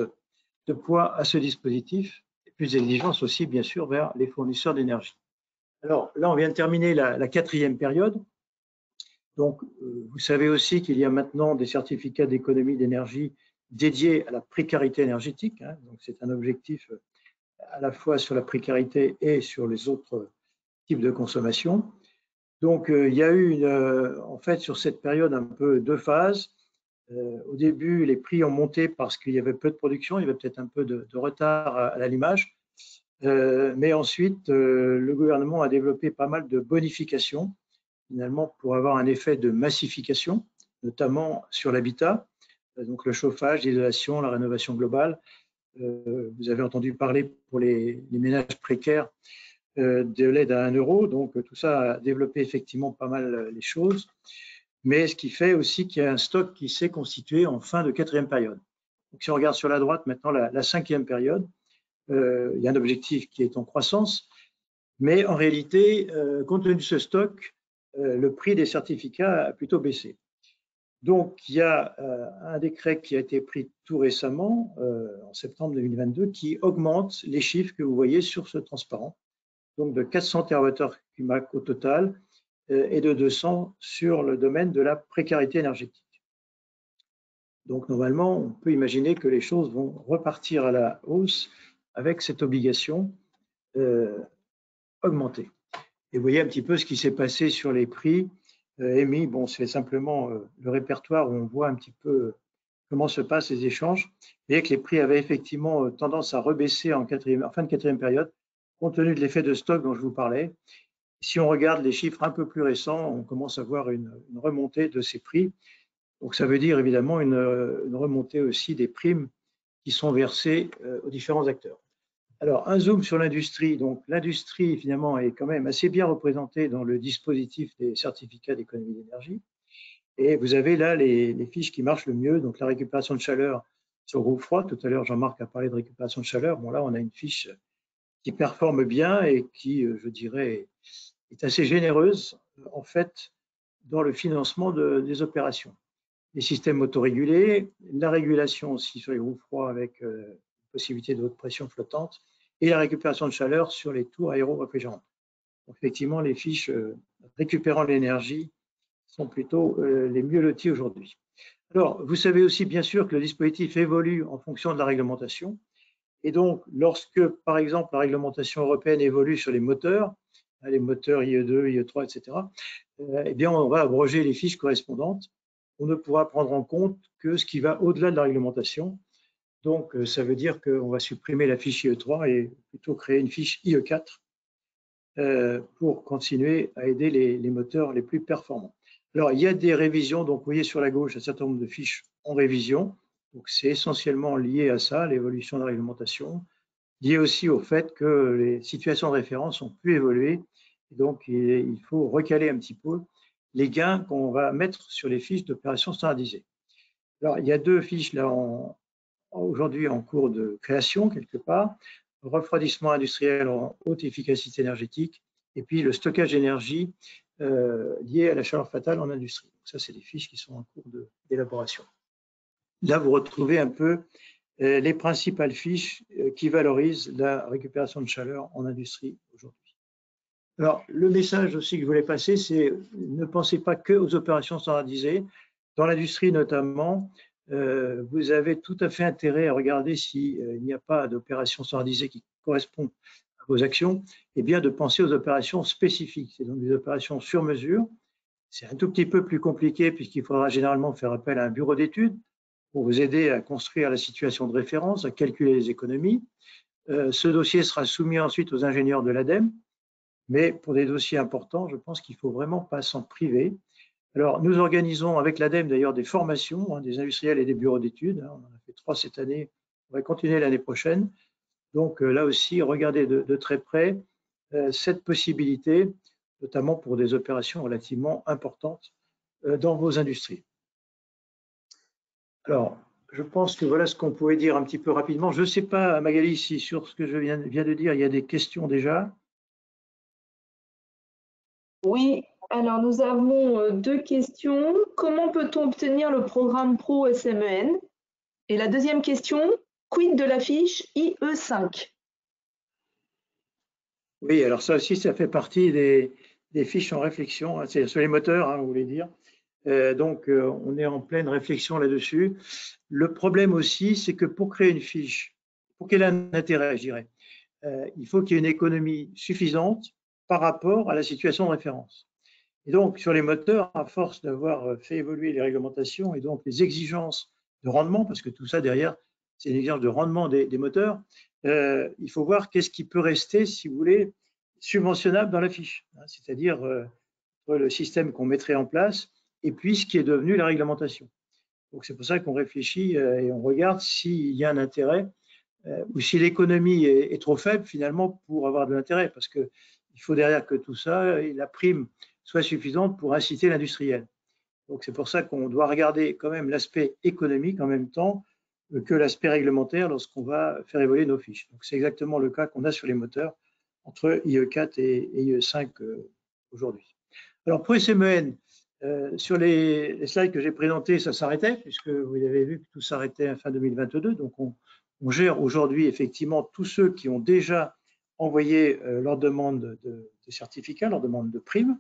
de poids à ce dispositif et plus d'exigence aussi bien sûr vers les fournisseurs d'énergie. Alors là, on vient de terminer la 4e période. Donc, vous savez aussi qu'il y a maintenant des certificats d'économie d'énergie dédiés à la précarité énergétique. Hein. Donc, c'est un objectif à la fois sur la précarité et sur les autres types de consommation. Donc, il y a eu, en fait, sur cette période, un peu 2 phases. Au début, les prix ont monté parce qu'il y avait peu de production, il y avait peut-être un peu de retard à l'allumage. Mais ensuite, le gouvernement a développé pas mal de bonifications, finalement, pour avoir un effet de massification, notamment sur l'habitat, donc le chauffage, l'isolation, la rénovation globale. Vous avez entendu parler pour les ménages précaires de l'aide à 1 euro, donc tout ça a développé effectivement pas mal les choses, mais ce qui fait aussi qu'il y a un stock qui s'est constitué en fin de 4e période. Donc si on regarde sur la droite maintenant la 5e période, il y a un objectif qui est en croissance, mais en réalité, compte tenu de ce stock, le prix des certificats a plutôt baissé. Donc, il y a un décret qui a été pris tout récemment, en septembre 2022, qui augmente les chiffres que vous voyez sur ce transparent, donc de 400 TWh au total et de 200 sur le domaine de la précarité énergétique. Donc, normalement, on peut imaginer que les choses vont repartir à la hausse avec cette obligation augmentée. Et vous voyez un petit peu ce qui s'est passé sur les prix émis. Bon, c'est simplement le répertoire où on voit un petit peu comment se passent les échanges. Vous voyez que les prix avaient effectivement tendance à rebaisser en fin de 4e période, compte tenu de l'effet de stock dont je vous parlais. Si on regarde les chiffres un peu plus récents, on commence à voir une remontée de ces prix. Donc, ça veut dire évidemment une remontée aussi des primes qui sont versées aux différents acteurs. Alors, un zoom sur l'industrie. Donc, l'industrie, finalement, est quand même assez bien représentée dans le dispositif des certificats d'économie d'énergie. Et vous avez là les fiches qui marchent le mieux. Donc, la récupération de chaleur sur groupe froid. Tout à l'heure, Jean-Marc a parlé de récupération de chaleur. Bon, là, on a une fiche qui performe bien et qui, je dirais, est assez généreuse, en fait, dans le financement des opérations. Les systèmes autorégulés, la régulation aussi sur les groupes froids avec possibilité de haute pression flottante, et la récupération de chaleur sur les tours aéro-réfrigérantes. Effectivement, les fiches récupérant l'énergie sont plutôt les mieux loties aujourd'hui. Alors, vous savez aussi bien sûr que le dispositif évolue en fonction de la réglementation. Et donc, lorsque, par exemple, la réglementation européenne évolue sur les moteurs IE2, IE3, etc., eh bien, on va abroger les fiches correspondantes. On ne pourra prendre en compte que ce qui va au-delà de la réglementation. Donc, ça veut dire qu'on va supprimer la fiche IE3 et plutôt créer une fiche IE4 pour continuer à aider les moteurs les plus performants. Alors, il y a des révisions. Donc, vous voyez sur la gauche un certain nombre de fiches en révision. Donc, c'est essentiellement lié à ça, l'évolution de la réglementation, lié aussi au fait que les situations de référence ont pu évoluer. Et donc, il faut recaler un petit peu les gains qu'on va mettre sur les fiches d'opérations standardisées. Alors, il y a 2 fiches là aujourd'hui en cours de création quelque part, refroidissement industriel en haute efficacité énergétique et puis le stockage d'énergie lié à la chaleur fatale en industrie. Donc ça, c'est des fiches qui sont en cours d'élaboration. Là, vous retrouvez un peu les principales fiches qui valorisent la récupération de chaleur en industrie aujourd'hui. Alors, le message aussi que je voulais passer, c'est ne pensez pas que aux opérations standardisées. Dans l'industrie notamment, vous avez tout à fait intérêt à regarder s'il n'y a pas d'opérations standardisées qui correspondent à vos actions, et bien de penser aux opérations spécifiques, c'est donc des opérations sur mesure. C'est un tout petit peu plus compliqué puisqu'il faudra généralement faire appel à un bureau d'études pour vous aider à construire la situation de référence, à calculer les économies. Ce dossier sera soumis ensuite aux ingénieurs de l'ADEME, mais pour des dossiers importants, je pense qu'il ne faut vraiment pas s'en priver. Alors, nous organisons avec l'ADEME d'ailleurs des formations, des industriels et des bureaux d'études. On en a fait 3 cette année, on va continuer l'année prochaine. Donc là aussi, regardez de très près cette possibilité, notamment pour des opérations relativement importantes dans vos industries. Alors, je pense que voilà ce qu'on pouvait dire un petit peu rapidement. Je ne sais pas, Magali, si sur ce que je viens de dire, il y a des questions déjà. Oui, alors nous avons 2 questions. Comment peut-on obtenir le programme Pro SMEN? Et la deuxième question, quid de la fiche IE5? Oui, alors ça aussi, ça fait partie des fiches en réflexion, hein, c'est sur les moteurs, hein, vous voulez dire. Donc, on est en pleine réflexion là-dessus. Le problème aussi, c'est que pour créer une fiche, pour qu'elle ait un intérêt, je dirais, il faut qu'il y ait une économie suffisante par rapport à la situation de référence. Et donc, sur les moteurs, à force d'avoir fait évoluer les réglementations et donc les exigences de rendement, parce que tout ça derrière, c'est une exigence de rendement des moteurs, il faut voir qu'est-ce qui peut rester, si vous voulez, subventionnable dans la fiche, hein, c'est-à-dire le système qu'on mettrait en place et puis ce qui est devenu la réglementation. Donc, c'est pour ça qu'on réfléchit et on regarde s'il y a un intérêt ou si l'économie est trop faible finalement pour avoir de l'intérêt, parce qu'il faut derrière que tout ça, et la prime soit suffisante pour inciter l'industriel. Donc c'est pour ça qu'on doit regarder quand même l'aspect économique en même temps que l'aspect réglementaire lorsqu'on va faire évoluer nos fiches. Donc c'est exactement le cas qu'on a sur les moteurs entre IE4 et IE5 aujourd'hui. Alors pour SMEN, sur les slides que j'ai présentés, ça s'arrêtait, puisque vous avez vu que tout s'arrêtait à fin 2022. Donc on gère aujourd'hui effectivement tous ceux qui ont déjà envoyé leur demande de certificat, leur demande de prime.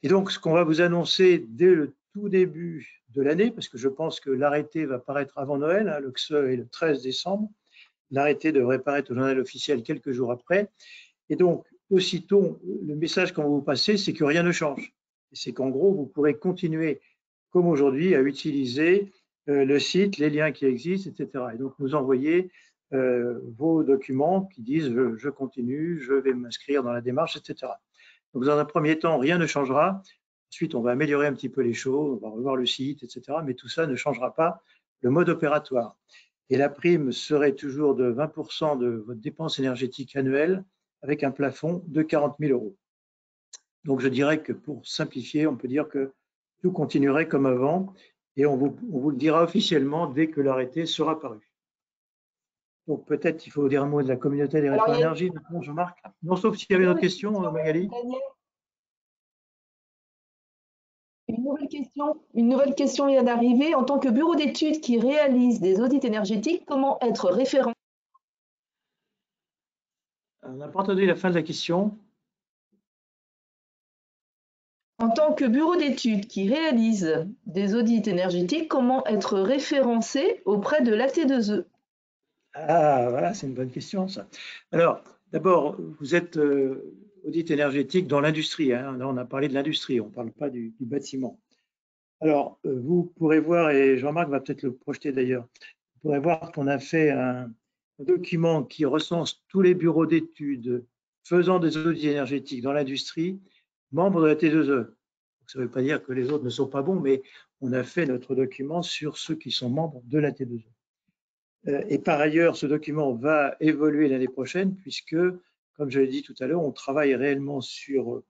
Et donc, ce qu'on va vous annoncer dès le tout début de l'année, parce que je pense que l'arrêté va paraître avant Noël, hein, le XE est le 13 décembre, l'arrêté devrait paraître au journal officiel quelques jours après. Et donc, aussitôt, le message qu'on va vous passer, c'est que rien ne change. C'est qu'en gros, vous pourrez continuer, comme aujourd'hui, à utiliser le site, les liens qui existent, etc. Et donc, nous envoyer vos documents qui disent je continue, je vais m'inscrire dans la démarche, etc. Donc, dans un premier temps, rien ne changera. Ensuite, on va améliorer un petit peu les choses, on va revoir le site, etc. Mais tout ça ne changera pas le mode opératoire. Et la prime serait toujours de 20% de votre dépense énergétique annuelle avec un plafond de 40 000 euros. Donc, je dirais que pour simplifier, on peut dire que tout continuerait comme avant et on vous le dira officiellement dès que l'arrêté sera paru. Donc, peut-être il faut dire un mot de la communauté des référents énergie, maintenant, Jean-Marc. Non, sauf s'il y avait une autre question, Magali. Une nouvelle question vient d'arriver. En tant que bureau d'études qui réalise des audits énergétiques, comment être référent? On n'a pas entendu la fin de la question. En tant que bureau d'études qui réalise des audits énergétiques, comment être référencé auprès de l'AT2E? Ah, voilà, c'est une bonne question, ça. Alors, d'abord, vous êtes audit énergétique dans l'industrie, hein. Là, on a parlé de l'industrie, on ne parle pas du bâtiment. Alors, vous pourrez voir, et Jean-Marc va peut-être le projeter d'ailleurs, vous pourrez voir qu'on a fait un document qui recense tous les bureaux d'études faisant des audits énergétiques dans l'industrie, membres de la T2E. Ça ne veut pas dire que les autres ne sont pas bons, mais on a fait notre document sur ceux qui sont membres de la T2E. Et par ailleurs, ce document va évoluer l'année prochaine puisque, comme je l'ai dit tout à l'heure, on travaille réellement sur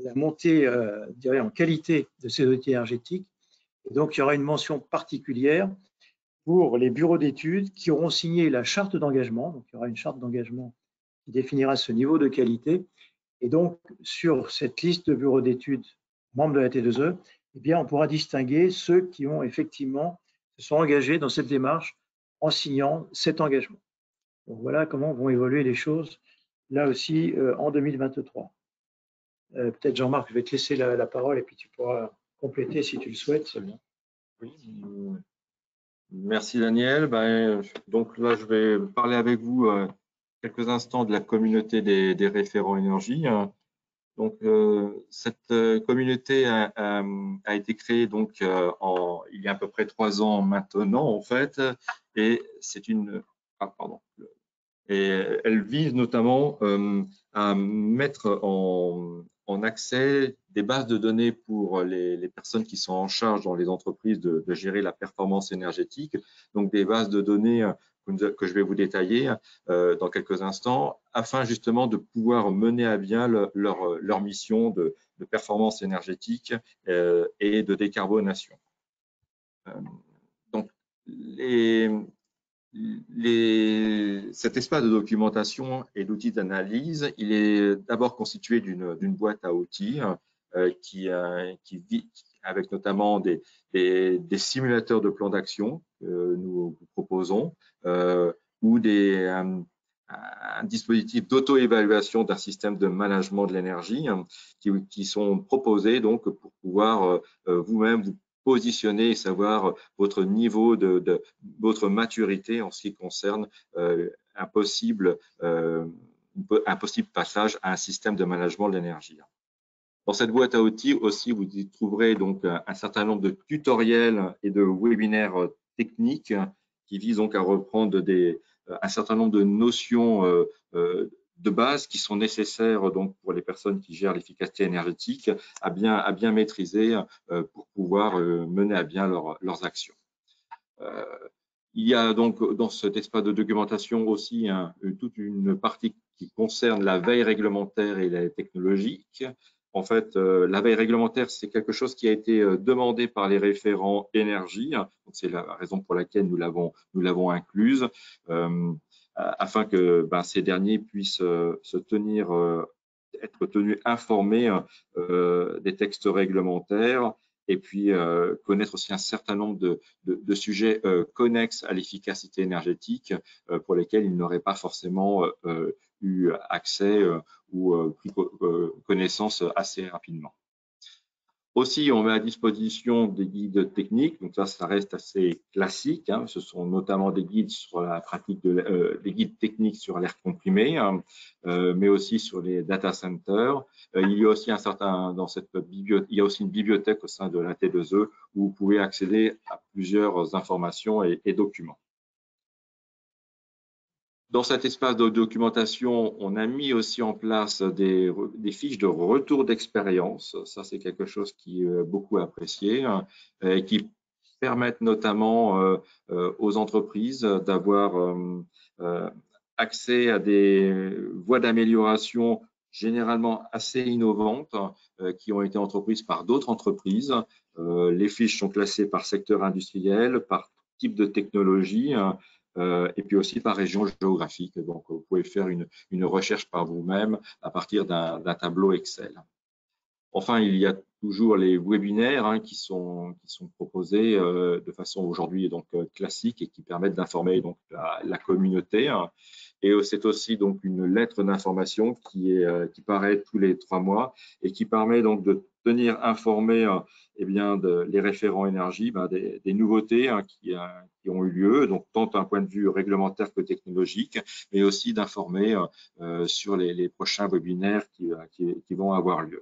la montée en qualité de ces audits énergétiques. Et donc, il y aura une mention particulière pour les bureaux d'études qui auront signé la charte d'engagement. Donc, il y aura une charte d'engagement qui définira ce niveau de qualité. Et donc, sur cette liste de bureaux d'études membres de la T2E, eh bien, on pourra distinguer ceux qui ont effectivement se sont engagés dans cette démarche en signant cet engagement. Donc, voilà comment vont évoluer les choses là aussi en 2023. Peut-être Jean-Marc, je vais te laisser la parole et puis tu pourras compléter si tu le souhaites. Très bien. Oui. Merci Daniel. Donc là, je vais parler avec vous quelques instants de la communauté des référents énergie. Donc cette communauté a été créée donc il y a à peu près 3 ans maintenant en fait, et c'est une et elle vise notamment à mettre en accès des bases de données pour les personnes qui sont en charge dans les entreprises de gérer la performance énergétique, donc des bases de données que je vais vous détailler dans quelques instants, afin justement de pouvoir mener à bien leur mission de performance énergétique et de décarbonation. Donc, cet espace de documentation et d'outils d'analyse, il est d'abord constitué d'une boîte à outils qui vit avec notamment des simulateurs de plans d'action que nous proposons ou un un dispositif d'auto-évaluation d'un système de management de l'énergie qui sont proposés donc pour pouvoir vous-même vous positionner et savoir votre niveau votre maturité en ce qui concerne un possible passage à un système de management de l'énergie. Dans cette boîte à outils aussi, vous y trouverez donc un certain nombre de tutoriels et de webinaires techniques qui visent donc à reprendre un certain nombre de notions de base qui sont nécessaires donc pour les personnes qui gèrent l'efficacité énergétique à bien maîtriser pour pouvoir mener à bien leurs actions. Il y a donc dans cet espace de documentation aussi toute une partie qui concerne la veille réglementaire et la technologique. En fait, la veille réglementaire, c'est quelque chose qui a été demandé par les référents énergie. C'est la raison pour laquelle nous l'avons incluse, afin que ces derniers puissent être tenus informés des textes réglementaires et puis connaître aussi un certain nombre de sujets connexes à l'efficacité énergétique pour lesquels ils n'auraient pas forcément eu accès ou pris connaissance assez rapidement. Aussi, on met à disposition des guides techniques, donc ça reste assez classique. Ce sont notamment des guides sur la pratique des guides techniques sur l'air comprimé, mais aussi sur les data centers. Il y a aussi il y a aussi une bibliothèque au sein de la T2E où vous pouvez accéder à plusieurs informations et documents. Dans cet espace de documentation, on a mis aussi en place des fiches de retour d'expérience. Ça, c'est quelque chose qui est beaucoup apprécié et qui permettent notamment aux entreprises d'avoir accès à des voies d'amélioration généralement assez innovantes qui ont été entreprises par d'autres entreprises. Les fiches sont classées par secteur industriel, par type de technologie, et puis aussi par région géographique. Donc, vous pouvez faire une recherche par vous-même à partir d'un tableau Excel. Enfin, il y a toujours les webinaires qui sont proposés de façon aujourd'hui donc classique et qui permettent d'informer donc la communauté. Et c'est aussi donc une lettre d'information qui paraît tous les 3 mois et qui permet donc de tenir informés les référents énergie des nouveautés qui ont eu lieu, donc tant d'un point de vue réglementaire que technologique, mais aussi d'informer sur les prochains webinaires qui vont avoir lieu.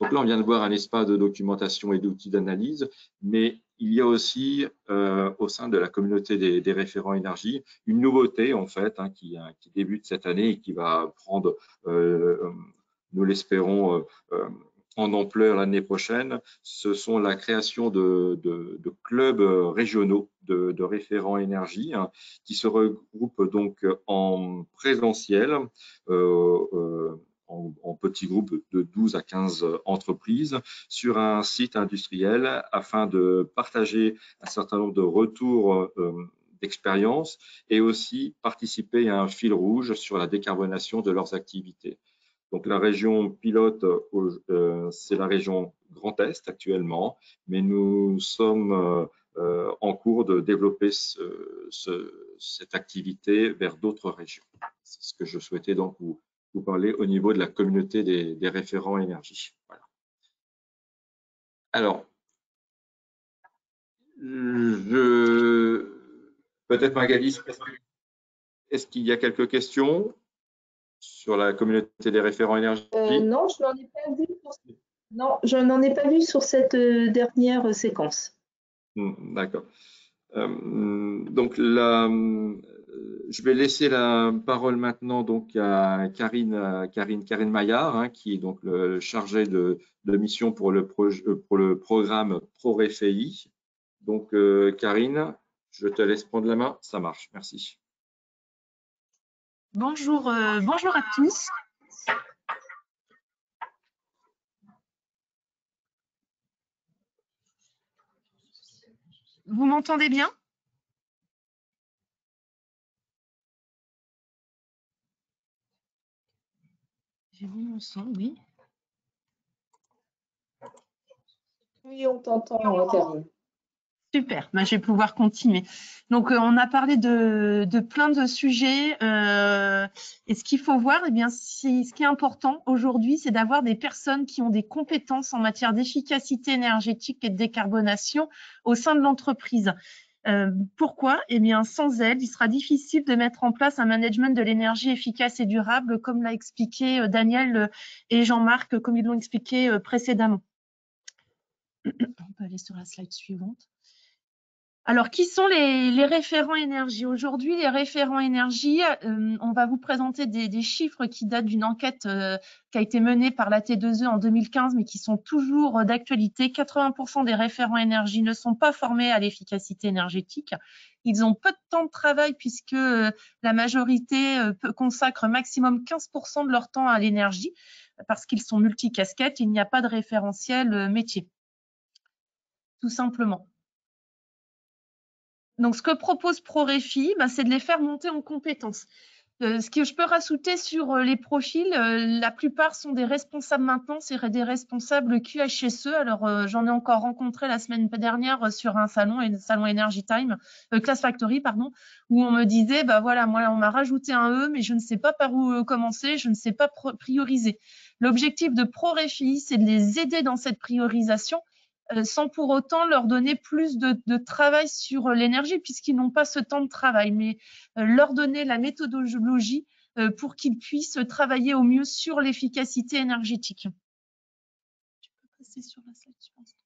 Donc là, on vient de voir un espace de documentation et d'outils d'analyse, mais il y a aussi au sein de la communauté des référents énergie une nouveauté en fait qui débute cette année et qui va prendre, nous l'espérons, en ampleur l'année prochaine. Ce sont la création de clubs régionaux de référents énergie qui se regroupent donc en présentiel en petits groupes de 12 à 15 entreprises sur un site industriel afin de partager un certain nombre de retours d'expérience et aussi participer à un fil rouge sur la décarbonation de leurs activités. Donc la région pilote, c'est la région Grand Est actuellement, mais nous sommes en cours de développer cette activité vers d'autres régions. C'est ce que je souhaitais donc vous parler au niveau de la communauté des référents énergie. Voilà. Alors, peut-être Magali, est-ce qu'il y a quelques questions sur la communauté des référents énergie? Non, je n'en ai pas vu. Non, je n'en ai pas vu sur cette dernière séquence. D'accord. Donc là, je vais laisser la parole maintenant donc à Karine Maillard, qui est donc le chargé de mission pour le programme ProRéféi. Donc Karine, je te laisse prendre la main. Ça marche, merci. Bonjour à tous. Vous m'entendez bien? J'ai vu mon son, oui. Oui, on t'entend, Karine. Super, je vais pouvoir continuer. Donc, on a parlé de plein de sujets et ce qu'il faut voir, eh bien, ce qui est important aujourd'hui, c'est d'avoir des personnes qui ont des compétences en matière d'efficacité énergétique et de décarbonation au sein de l'entreprise. Pourquoi? Eh bien, sans elles, il sera difficile de mettre en place un management de l'énergie efficace et durable, comme l'a expliqué Daniel et Jean-Marc, comme ils l'ont expliqué précédemment. On peut aller sur la slide suivante. Alors, qui sont les référents énergie? Aujourd'hui, les référents énergie, on va vous présenter des chiffres qui datent d'une enquête qui a été menée par la T2E en 2015, mais qui sont toujours d'actualité. 80% des référents énergie ne sont pas formés à l'efficacité énergétique. Ils ont peu de temps de travail puisque la majorité consacre maximum 15% de leur temps à l'énergie parce qu'ils sont multicasquettes. Il n'y a pas de référentiel métier, tout simplement. Donc, ce que propose ProRéfi, c'est de les faire monter en compétences. Ce que je peux rajouter sur les profils, la plupart sont des responsables maintenance et des responsables QHSE. Alors, j'en ai encore rencontré la semaine dernière sur un salon Energy Time, Class Factory, pardon, où on me disait, voilà, moi, on m'a rajouté un E, mais je ne sais pas par où commencer, je ne sais pas prioriser. L'objectif de ProRéfi, c'est de les aider dans cette priorisation, sans pour autant leur donner plus de travail sur l'énergie, puisqu'ils n'ont pas ce temps de travail, mais leur donner la méthodologie pour qu'ils puissent travailler au mieux sur l'efficacité énergétique. Tu peux passer sur la slide suivante.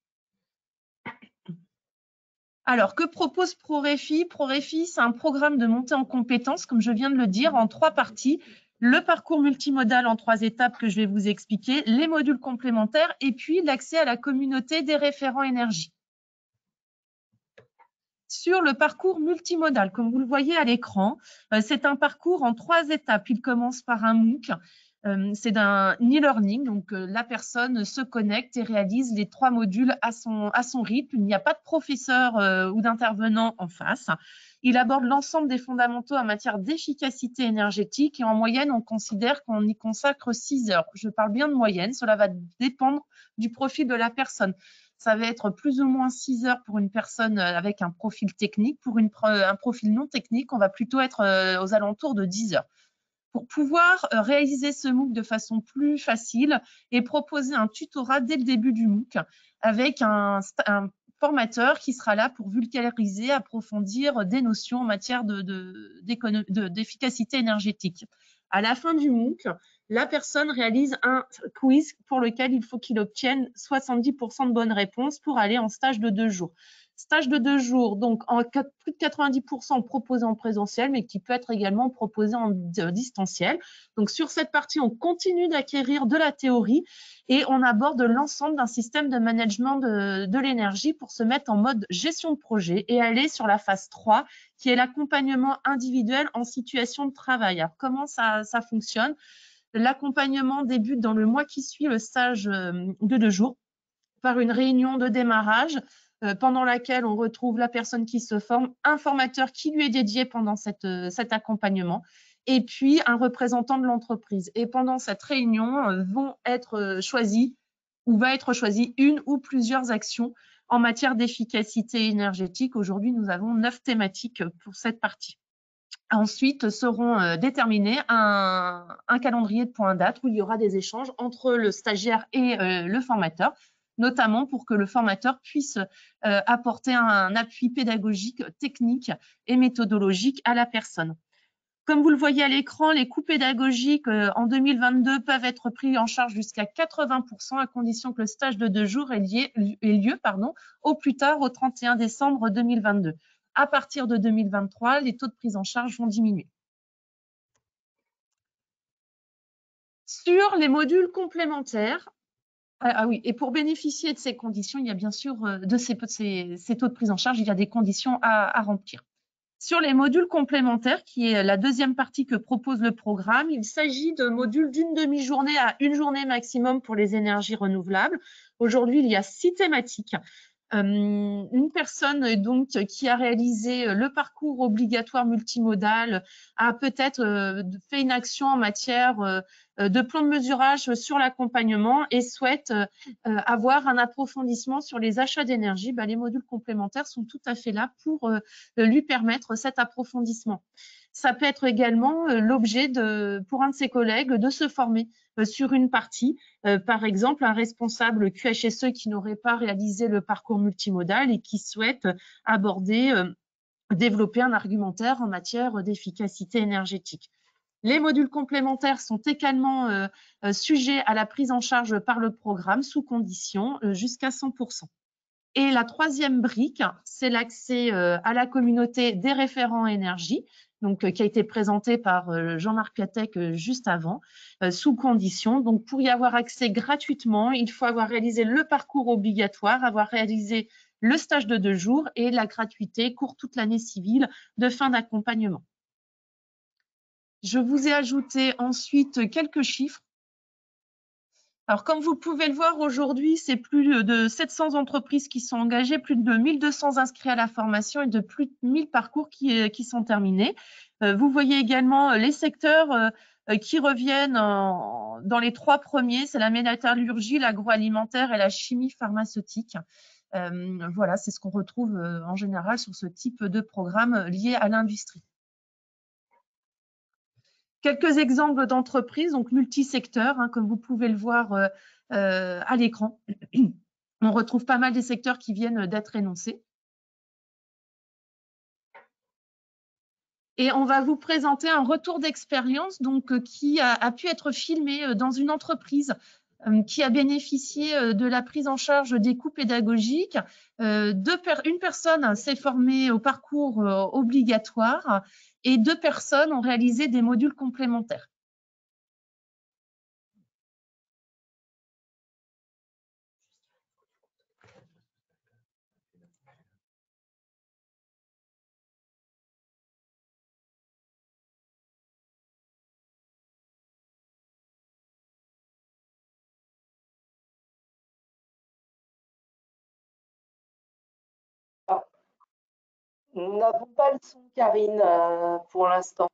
Alors, que propose ProRéfi? ProRéfi, c'est un programme de montée en compétences, comme je viens de le dire, en 3 parties. Le parcours multimodal en 3 étapes que je vais vous expliquer, les modules complémentaires et puis l'accès à la communauté des référents énergie. Sur le parcours multimodal, comme vous le voyez à l'écran, c'est un parcours en 3 étapes. Il commence par un MOOC. C'est d'un e-learning, donc la personne se connecte et réalise les 3 modules à son rythme. Il n'y a pas de professeur ou d'intervenant en face. Il aborde l'ensemble des fondamentaux en matière d'efficacité énergétique et en moyenne, on considère qu'on y consacre 6 heures. Je parle bien de moyenne, cela va dépendre du profil de la personne. Ça va être plus ou moins 6 heures pour une personne avec un profil technique. Pour un profil non technique, on va plutôt être aux alentours de 10 heures. Pour pouvoir réaliser ce MOOC de façon plus facile et proposer un tutorat dès le début du MOOC avec un formateur qui sera là pour vulgariser, approfondir des notions en matière d'efficacité énergétique. À la fin du MOOC, la personne réalise un quiz pour lequel il faut qu'il obtienne 70% de bonnes réponses pour aller en stage de 2 jours. Stage de 2 jours, donc plus de 90% proposé en présentiel, mais qui peut être également proposé en distanciel. Donc, sur cette partie, on continue d'acquérir de la théorie et on aborde l'ensemble d'un système de management de l'énergie pour se mettre en mode gestion de projet et aller sur la phase 3, qui est l'accompagnement individuel en situation de travail. Alors, comment ça fonctionne? L'accompagnement débute dans le mois qui suit le stage de 2 jours par une réunion de démarrage pendant laquelle on retrouve la personne qui se forme, un formateur qui lui est dédié pendant cet accompagnement et puis un représentant de l'entreprise. Et pendant cette réunion, va être choisie une ou plusieurs actions en matière d'efficacité énergétique. Aujourd'hui, nous avons 9 thématiques pour cette partie. Ensuite, seront déterminés un calendrier de points date où il y aura des échanges entre le stagiaire et le formateur, notamment pour que le formateur puisse apporter un appui pédagogique, technique et méthodologique à la personne. Comme vous le voyez à l'écran, les coûts pédagogiques en 2022 peuvent être pris en charge jusqu'à 80% à condition que le stage de 2 jours ait lieu au plus tard au 31 décembre 2022. À partir de 2023, les taux de prise en charge vont diminuer. Sur les modules complémentaires, oui, et pour bénéficier de ces conditions, il y a bien sûr de ces taux de prise en charge, il y a des conditions à remplir. Sur les modules complémentaires, qui est la deuxième partie que propose le programme, il s'agit de modules d'une demi-journée à 1 journée maximum pour les énergies renouvelables. Aujourd'hui, il y a 6 thématiques. Une personne donc qui a réalisé le parcours obligatoire multimodal a peut-être fait une action en matière de plan de mesurage sur l'accompagnement et souhaite avoir un approfondissement sur les achats d'énergie. Les modules complémentaires sont tout à fait là pour lui permettre cet approfondissement. Ça peut être également l'objet pour un de ses collègues de se former sur une partie. Par exemple, un responsable QHSE qui n'aurait pas réalisé le parcours multimodal et qui souhaite développer un argumentaire en matière d'efficacité énergétique. Les modules complémentaires sont également sujets à la prise en charge par le programme sous condition jusqu'à 100%. Et la troisième brique, c'est l'accès à la communauté des référents énergie, donc qui a été présenté par Jean-Marc Piatek juste avant, sous condition. Donc, pour y avoir accès gratuitement, il faut avoir réalisé le parcours obligatoire, avoir réalisé le stage de 2 jours et la gratuité court toute l'année civile de fin d'accompagnement. Je vous ai ajouté ensuite quelques chiffres. Alors, comme vous pouvez le voir aujourd'hui, c'est plus de 700 entreprises qui sont engagées, plus de 1200 inscrits à la formation et de plus de 1000 parcours qui sont terminés. Vous voyez également les secteurs qui reviennent dans les 3 premiers, c'est la métallurgie, l'agroalimentaire et la chimie pharmaceutique. Voilà, c'est ce qu'on retrouve en général sur ce type de programme lié à l'industrie. Quelques exemples d'entreprises, donc multisecteurs, comme vous pouvez le voir à l'écran. On retrouve pas mal des secteurs qui viennent d'être énoncés. Et on va vous présenter un retour d'expérience qui a pu être filmé dans une entreprise qui a bénéficié de la prise en charge des coûts pédagogiques. Une personne s'est formée au parcours obligatoire et 2 personnes ont réalisé des modules complémentaires. Nous n'avons pas le son, Karine, pour l'instant.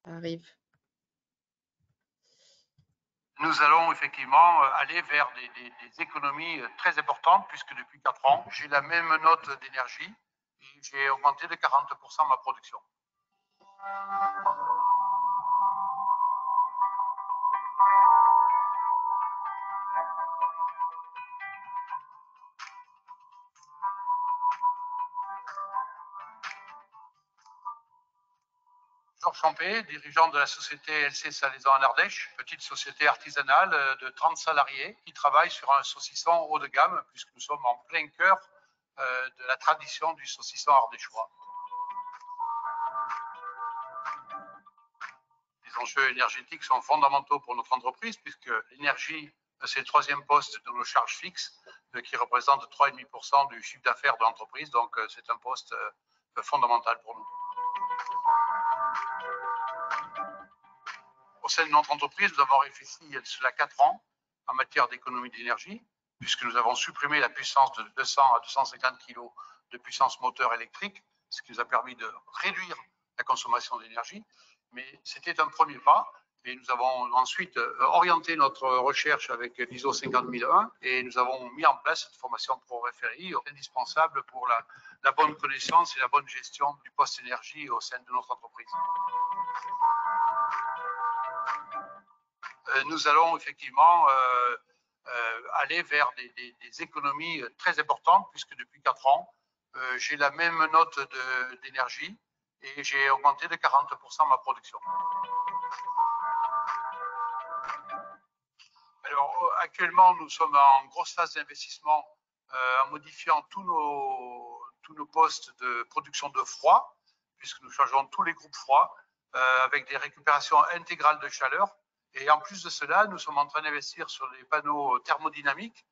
Arrive. Nous allons effectivement aller vers des économies très importantes puisque depuis 4 ans, j'ai la même note d'énergie et j'ai augmenté de 40% ma production. Georges Champé, dirigeant de la société LC Salaison en Ardèche, petite société artisanale de 30 salariés qui travaille sur un saucisson haut de gamme puisque nous sommes en plein cœur de la tradition du saucisson ardéchois. Les enjeux énergétiques sont fondamentaux pour notre entreprise puisque l'énergie, c'est le 3e poste de nos charges fixes qui représente 3,5% du chiffre d'affaires de l'entreprise. Donc, c'est un poste fondamental pour nous. Au sein de notre entreprise, nous avons réfléchi il y a cela 4 ans en matière d'économie d'énergie, puisque nous avons supprimé la puissance de 200 à 250 kg de puissance moteur électrique, ce qui nous a permis de réduire la consommation d'énergie. Mais c'était un premier pas et nous avons ensuite orienté notre recherche avec l'ISO 50001 et nous avons mis en place cette formation pro RFRI indispensable pour la bonne connaissance et la bonne gestion du poste énergie au sein de notre entreprise. Nous allons effectivement aller vers des économies très importantes puisque depuis 4 ans, j'ai la même note d'énergie et j'ai augmenté de 40% ma production. Alors actuellement, nous sommes en grosse phase d'investissement en modifiant tous nos postes de production de froid puisque nous changeons tous les groupes froids avec des récupérations intégrales de chaleur. Et en plus de cela, nous sommes en train d'investir sur des panneaux thermodynamiques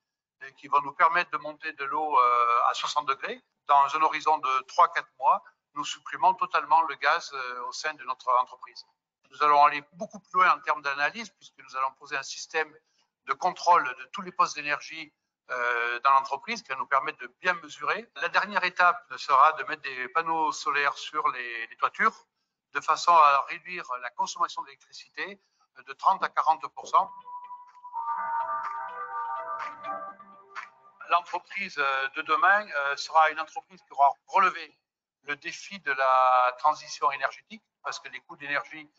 qui vont nous permettre de monter de l'eau à 60 degrés. Dans un horizon de 3-4 mois, nous supprimons totalement le gaz au sein de notre entreprise. Nous allons aller beaucoup plus loin en termes d'analyse puisque nous allons poser un système de contrôle de tous les postes d'énergie dans l'entreprise qui va nous permettre de bien mesurer. La dernière étape sera de mettre des panneaux solaires sur les toitures de façon à réduire la consommation d'électricité de 30 à 40%. L'entreprise de demain sera une entreprise qui aura relevé le défi de la transition énergétique parce que les coûts d'énergie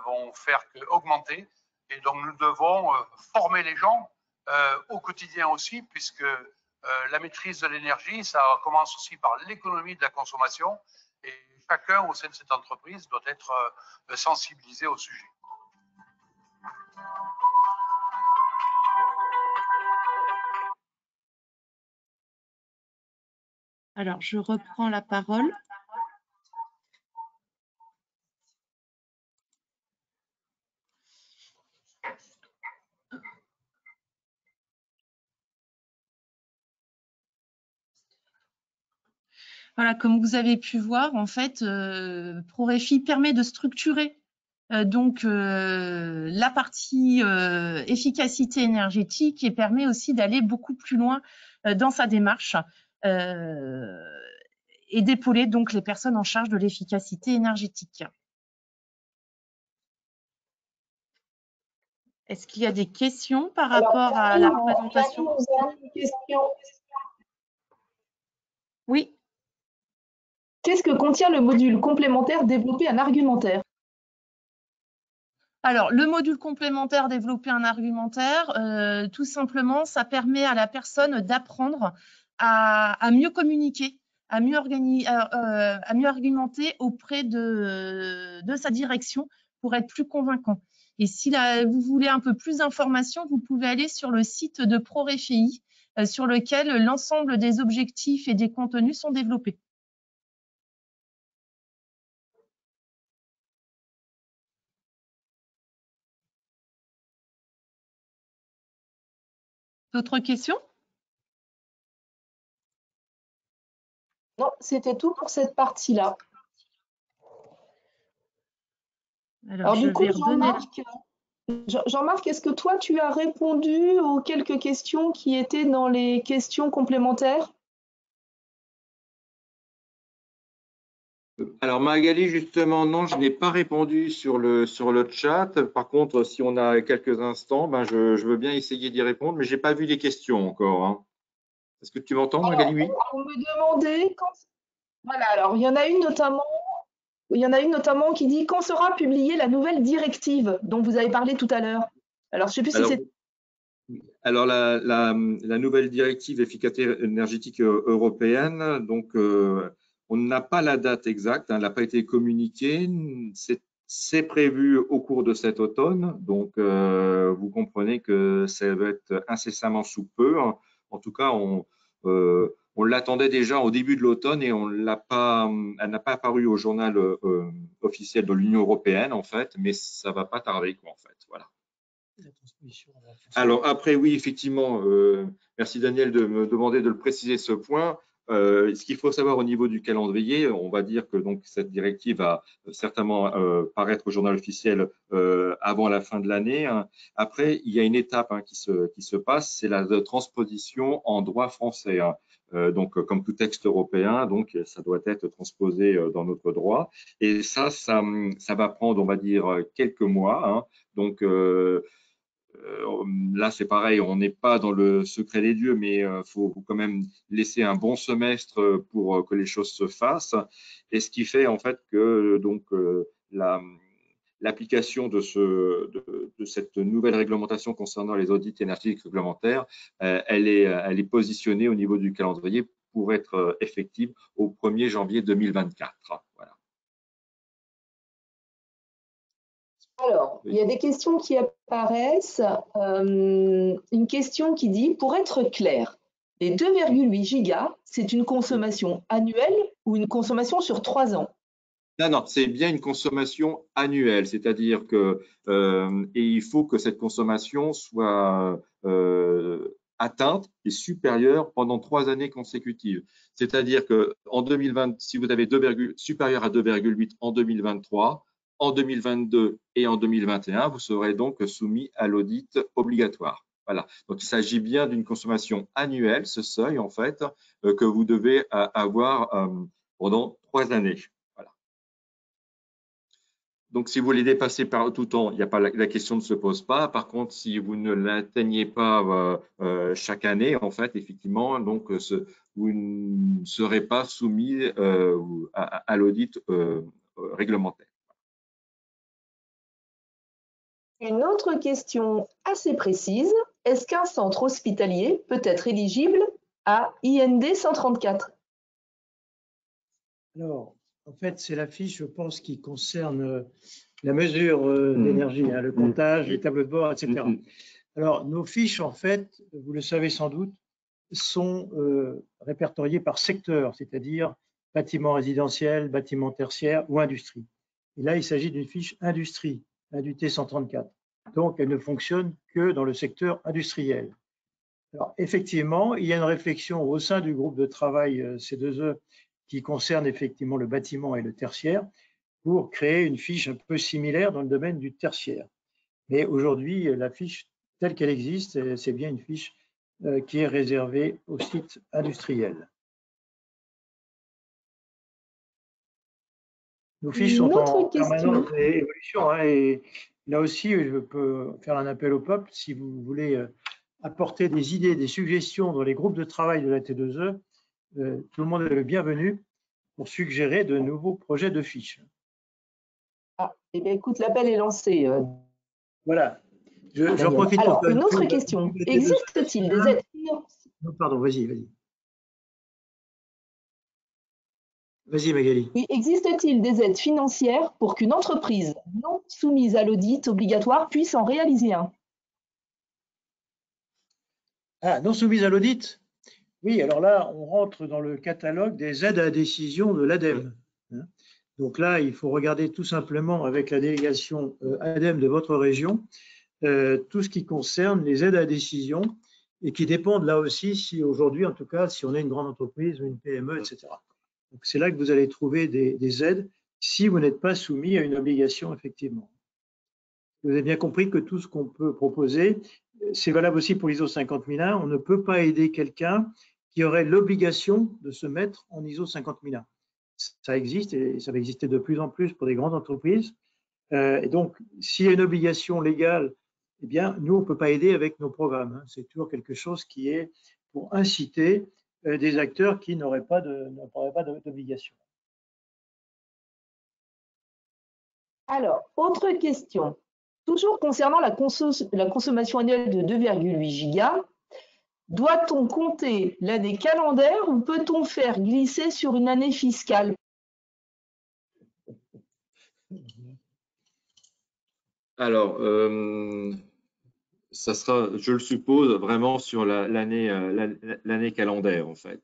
vont faire qu'augmenter. Et donc, nous devons former les gens au quotidien aussi, puisque la maîtrise de l'énergie, ça commence aussi par l'économie de la consommation. Et chacun au sein de cette entreprise doit être sensibilisé au sujet. Alors, je reprends la parole. Voilà, comme vous avez pu voir, en fait, ProRéfi permet de structurer la partie efficacité énergétique et permet aussi d'aller beaucoup plus loin dans sa démarche et d'épauler donc les personnes en charge de l'efficacité énergétique. Est-ce qu'il y a des questions par rapport à la présentation? Oui. Qu'est-ce que contient le module complémentaire développer un argumentaire? Alors, le module complémentaire développer un argumentaire, tout simplement, ça permet à la personne d'apprendre à mieux communiquer, à mieux argumenter auprès de sa direction pour être plus convaincant. Et si vous voulez un peu plus d'informations, vous pouvez aller sur le site de ProRéfi, sur lequel l'ensemble des objectifs et des contenus sont développés. D'autres questions? Non, c'était tout pour cette partie-là. Alors du coup, Jean-Marc, est-ce que toi, tu as répondu aux quelques questions qui étaient dans les questions complémentaires? Alors Magali, justement, non, je n'ai pas répondu sur le chat. Par contre, si on a quelques instants, ben je veux bien essayer d'y répondre, mais je n'ai pas vu les questions encore. Hein. Est-ce que tu m'entends, Magali? Oui. On me demandait quand... Voilà, alors il y en a une notamment qui dit quand sera publiée la nouvelle directive dont vous avez parlé tout à l'heure. Alors je ne sais plus si c'est... Alors la nouvelle directive efficacité énergétique européenne, donc on n'a pas la date exacte, hein, elle n'a pas été communiquée. C'est prévu au cours de cet automne, donc vous comprenez que ça va être incessamment sous peu. Hein. En tout cas, on l'attendait déjà au début de l'automne et elle n'a pas apparu au journal officiel de l'Union européenne en fait, mais ça ne va pas tarder quoi en fait. Voilà. Alors après, oui, effectivement, merci Daniel de me demander de le préciser ce point. Ce qu'il faut savoir au niveau du calendrier, on va dire que donc cette directive va certainement paraître au journal officiel avant la fin de l'année. Hein. Après, il y a une étape hein, qui se passe, c'est la transposition en droit français. Hein. Donc, comme tout texte européen, donc ça doit être transposé dans notre droit. Et ça va prendre, on va dire, quelques mois. Hein. Donc, là, c'est pareil, on n'est pas dans le secret des dieux, mais il faut quand même laisser un bon semestre pour que les choses se fassent. Et ce qui fait en fait que donc l'application de cette nouvelle réglementation concernant les audits énergétiques réglementaires, elle est positionnée au niveau du calendrier pour être effective au 1er janvier 2024. Voilà. Alors, il y a des questions qui apparaissent. Une question qui dit, pour être clair, les 2,8 gigas, c'est une consommation annuelle ou une consommation sur 3 ans? Non, c'est bien une consommation annuelle, c'est-à-dire que et il faut que cette consommation soit atteinte et supérieure pendant 3 années consécutives. C'est-à-dire que en 2020, si vous avez supérieur à 2,8 en 2023, en 2022 et en 2021, vous serez donc soumis à l'audit obligatoire. Voilà. Donc, il s'agit bien d'une consommation annuelle, ce seuil, en fait, que vous devez avoir pendant 3 années. Voilà. Donc, si vous les dépassez par tout temps, il n'y a pas la question ne se pose pas. Par contre, si vous ne l'atteignez pas chaque année, en fait, effectivement, donc vous ne serez pas soumis à l'audit réglementaire. Une autre question assez précise, est-ce qu'un centre hospitalier peut être éligible à IND 134? Alors, en fait, c'est la fiche, je pense, qui concerne la mesure d'énergie, hein, le comptage, les tableaux de bord, etc. Alors, nos fiches, en fait, vous le savez sans doute, sont répertoriées par secteur, c'est-à-dire bâtiment résidentiel, bâtiment tertiaire ou industrie. Et là, il s'agit d'une fiche industrie, INDUT 134. Donc, elle ne fonctionne que dans le secteur industriel. Alors, effectivement, il y a une réflexion au sein du groupe de travail C2E qui concerne effectivement le bâtiment et le tertiaire pour créer une fiche un peu similaire dans le domaine du tertiaire. Mais aujourd'hui, la fiche telle qu'elle existe, c'est bien une fiche qui est réservée aux sites industriels. Nos fiches sont en permanente évolution, hein, et là aussi, je peux faire un appel au peuple. Si vous voulez apporter des idées, des suggestions dans les groupes de travail de la T2E, tout le monde est le bienvenu pour suggérer de nouveaux projets de fiches. Ah, eh bien, écoute, l'appel est lancé. Voilà. J'en profite pour faire une autre question. Existe-t-il des aides financières? Non, pardon, vas-y. Vas-y, Magali. Oui, existe-t-il des aides financières pour qu'une entreprise non soumise à l'audit obligatoire puisse en réaliser un? Ah, non soumise à l'audit? Oui, alors là, on rentre dans le catalogue des aides à la décision de l'ADEME. Donc là, il faut regarder tout simplement avec la délégation ADEME de votre région tout ce qui concerne les aides à la décision et qui dépendent là aussi, si aujourd'hui, en tout cas, si on est une grande entreprise ou une PME, etc. Donc c'est là que vous allez trouver des aides si vous n'êtes pas soumis à une obligation, effectivement. Vous avez bien compris que tout ce qu'on peut proposer, c'est valable aussi pour l'ISO 50001. On ne peut pas aider quelqu'un qui aurait l'obligation de se mettre en ISO 50001. Ça existe et ça va exister de plus en plus pour des grandes entreprises. Et donc, s'il y a une obligation légale, eh bien, nous, on ne peut pas aider avec nos programmes. C'est toujours quelque chose qui est pour inciter des acteurs qui n'auraient pas d'obligation. Alors, autre question. Toujours concernant la consommation annuelle de 2,8 gigas, doit-on compter l'année calendaire ou peut-on faire glisser sur une année fiscale? Alors, ça sera, je le suppose, vraiment sur l'année calendaire, en fait.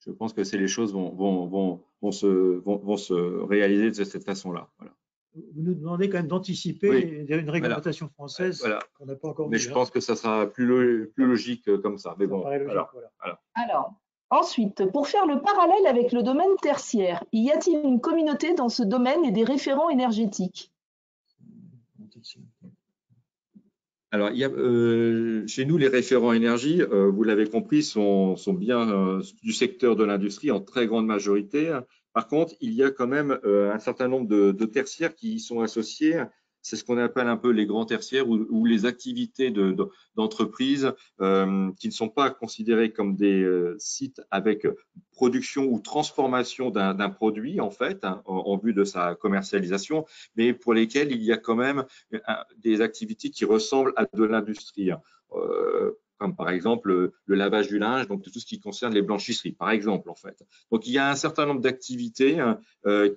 Je pense que les choses vont se réaliser de cette façon-là. Voilà. Vous nous demandez quand même d'anticiper une réglementation française qu'on n'a pas encore vue. Mais je pense que ça sera plus logique comme ça. Mais ça paraît logique, voilà. Alors, ensuite, pour faire le parallèle avec le domaine tertiaire, y a-t-il une communauté dans ce domaine et des référents énergétiques? Alors, chez nous, les référents énergie, vous l'avez compris, sont bien du secteur de l'industrie en très grande majorité. Par contre, il y a quand même un certain nombre de tertiaires qui y sont associés. C'est ce qu'on appelle un peu les grands tertiaires ou les activités d'entreprises qui ne sont pas considérées comme des sites avec production ou transformation d'un produit, en fait, en vue de sa commercialisation, mais pour lesquels il y a quand même des activités qui ressemblent à de l'industrie. Comme par exemple le lavage du linge, donc tout ce qui concerne les blanchisseries, par exemple, en fait. Donc, il y a un certain nombre d'activités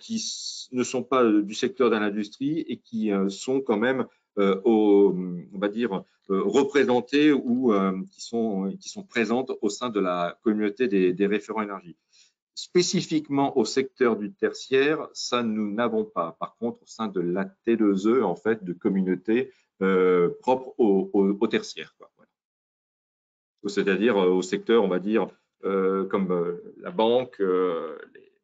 qui ne sont pas du secteur de l'industrie et qui sont quand même, on va dire, représentées ou qui sont présentes au sein de la communauté des référents énergie. Spécifiquement au secteur du tertiaire, ça, nous n'avons pas. Par contre, au sein de la T2E, en fait, de communautés propres au tertiaire, quoi. C'est-à-dire au secteur, on va dire, comme la banque,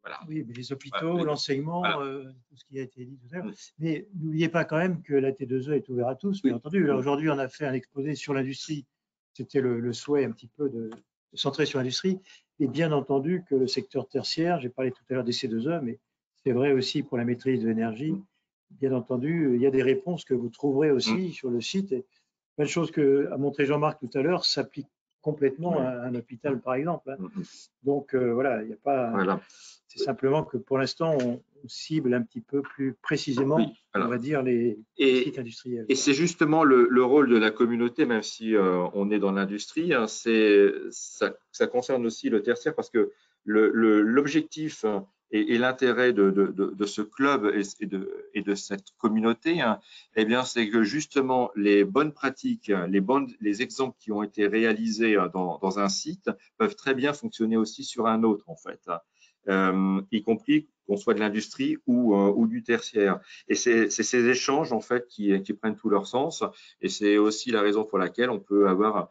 Voilà. Oui, mais les hôpitaux, l'enseignement, voilà. tout ce qui a été dit tout à l'heure. Mais n'oubliez pas quand même que la T2E est ouverte à tous, bien entendu. Là, aujourd'hui, on a fait un exposé sur l'industrie. C'était le souhait un petit peu de centrer sur l'industrie. Et bien entendu que le secteur tertiaire, j'ai parlé tout à l'heure des C2E, mais c'est vrai aussi pour la maîtrise de l'énergie. Bien entendu, il y a des réponses que vous trouverez aussi sur le site. Et plein de choses qu'a montré Jean-Marc tout à l'heure s'appliquent complètement à un hôpital, par exemple. Hein. Donc, voilà, il n'y a pas… Voilà. C'est simplement que pour l'instant, on cible un petit peu plus précisément, on va dire, les sites industriels. Et c'est justement le rôle de la communauté, même si on est dans l'industrie, hein, ça concerne aussi le tertiaire parce que l'objectif et l'intérêt de ce club et de cette communauté, hein, eh bien, c'est que justement les bonnes pratiques, les exemples qui ont été réalisés dans un site peuvent très bien fonctionner aussi sur un autre, en fait. Y compris qu'on soit de l'industrie ou du tertiaire. Et c'est ces échanges en fait qui prennent tout leur sens. Et c'est aussi la raison pour laquelle on peut avoir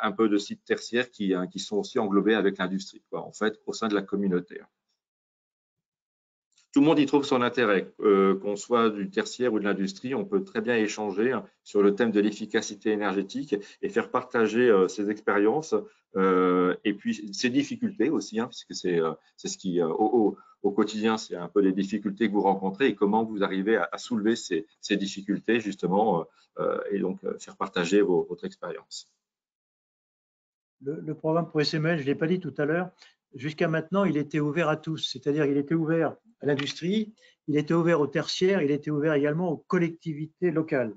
un peu de sites tertiaires qui sont aussi englobés avec l'industrie, en fait, au sein de la communauté. Tout le monde y trouve son intérêt, qu'on soit du tertiaire ou de l'industrie, on peut très bien échanger sur le thème de l'efficacité énergétique et faire partager ses expériences et puis ses difficultés aussi, hein, puisque c'est ce qui, au quotidien, c'est un peu les difficultés que vous rencontrez et comment vous arrivez à soulever ces difficultés justement et donc faire partager votre expérience. Le programme pour SML, je ne l'ai pas dit tout à l'heure, jusqu'à maintenant, il était ouvert à tous, c'est-à-dire il était ouvert à l'industrie, il était ouvert au tertiaire, il était ouvert également aux collectivités locales.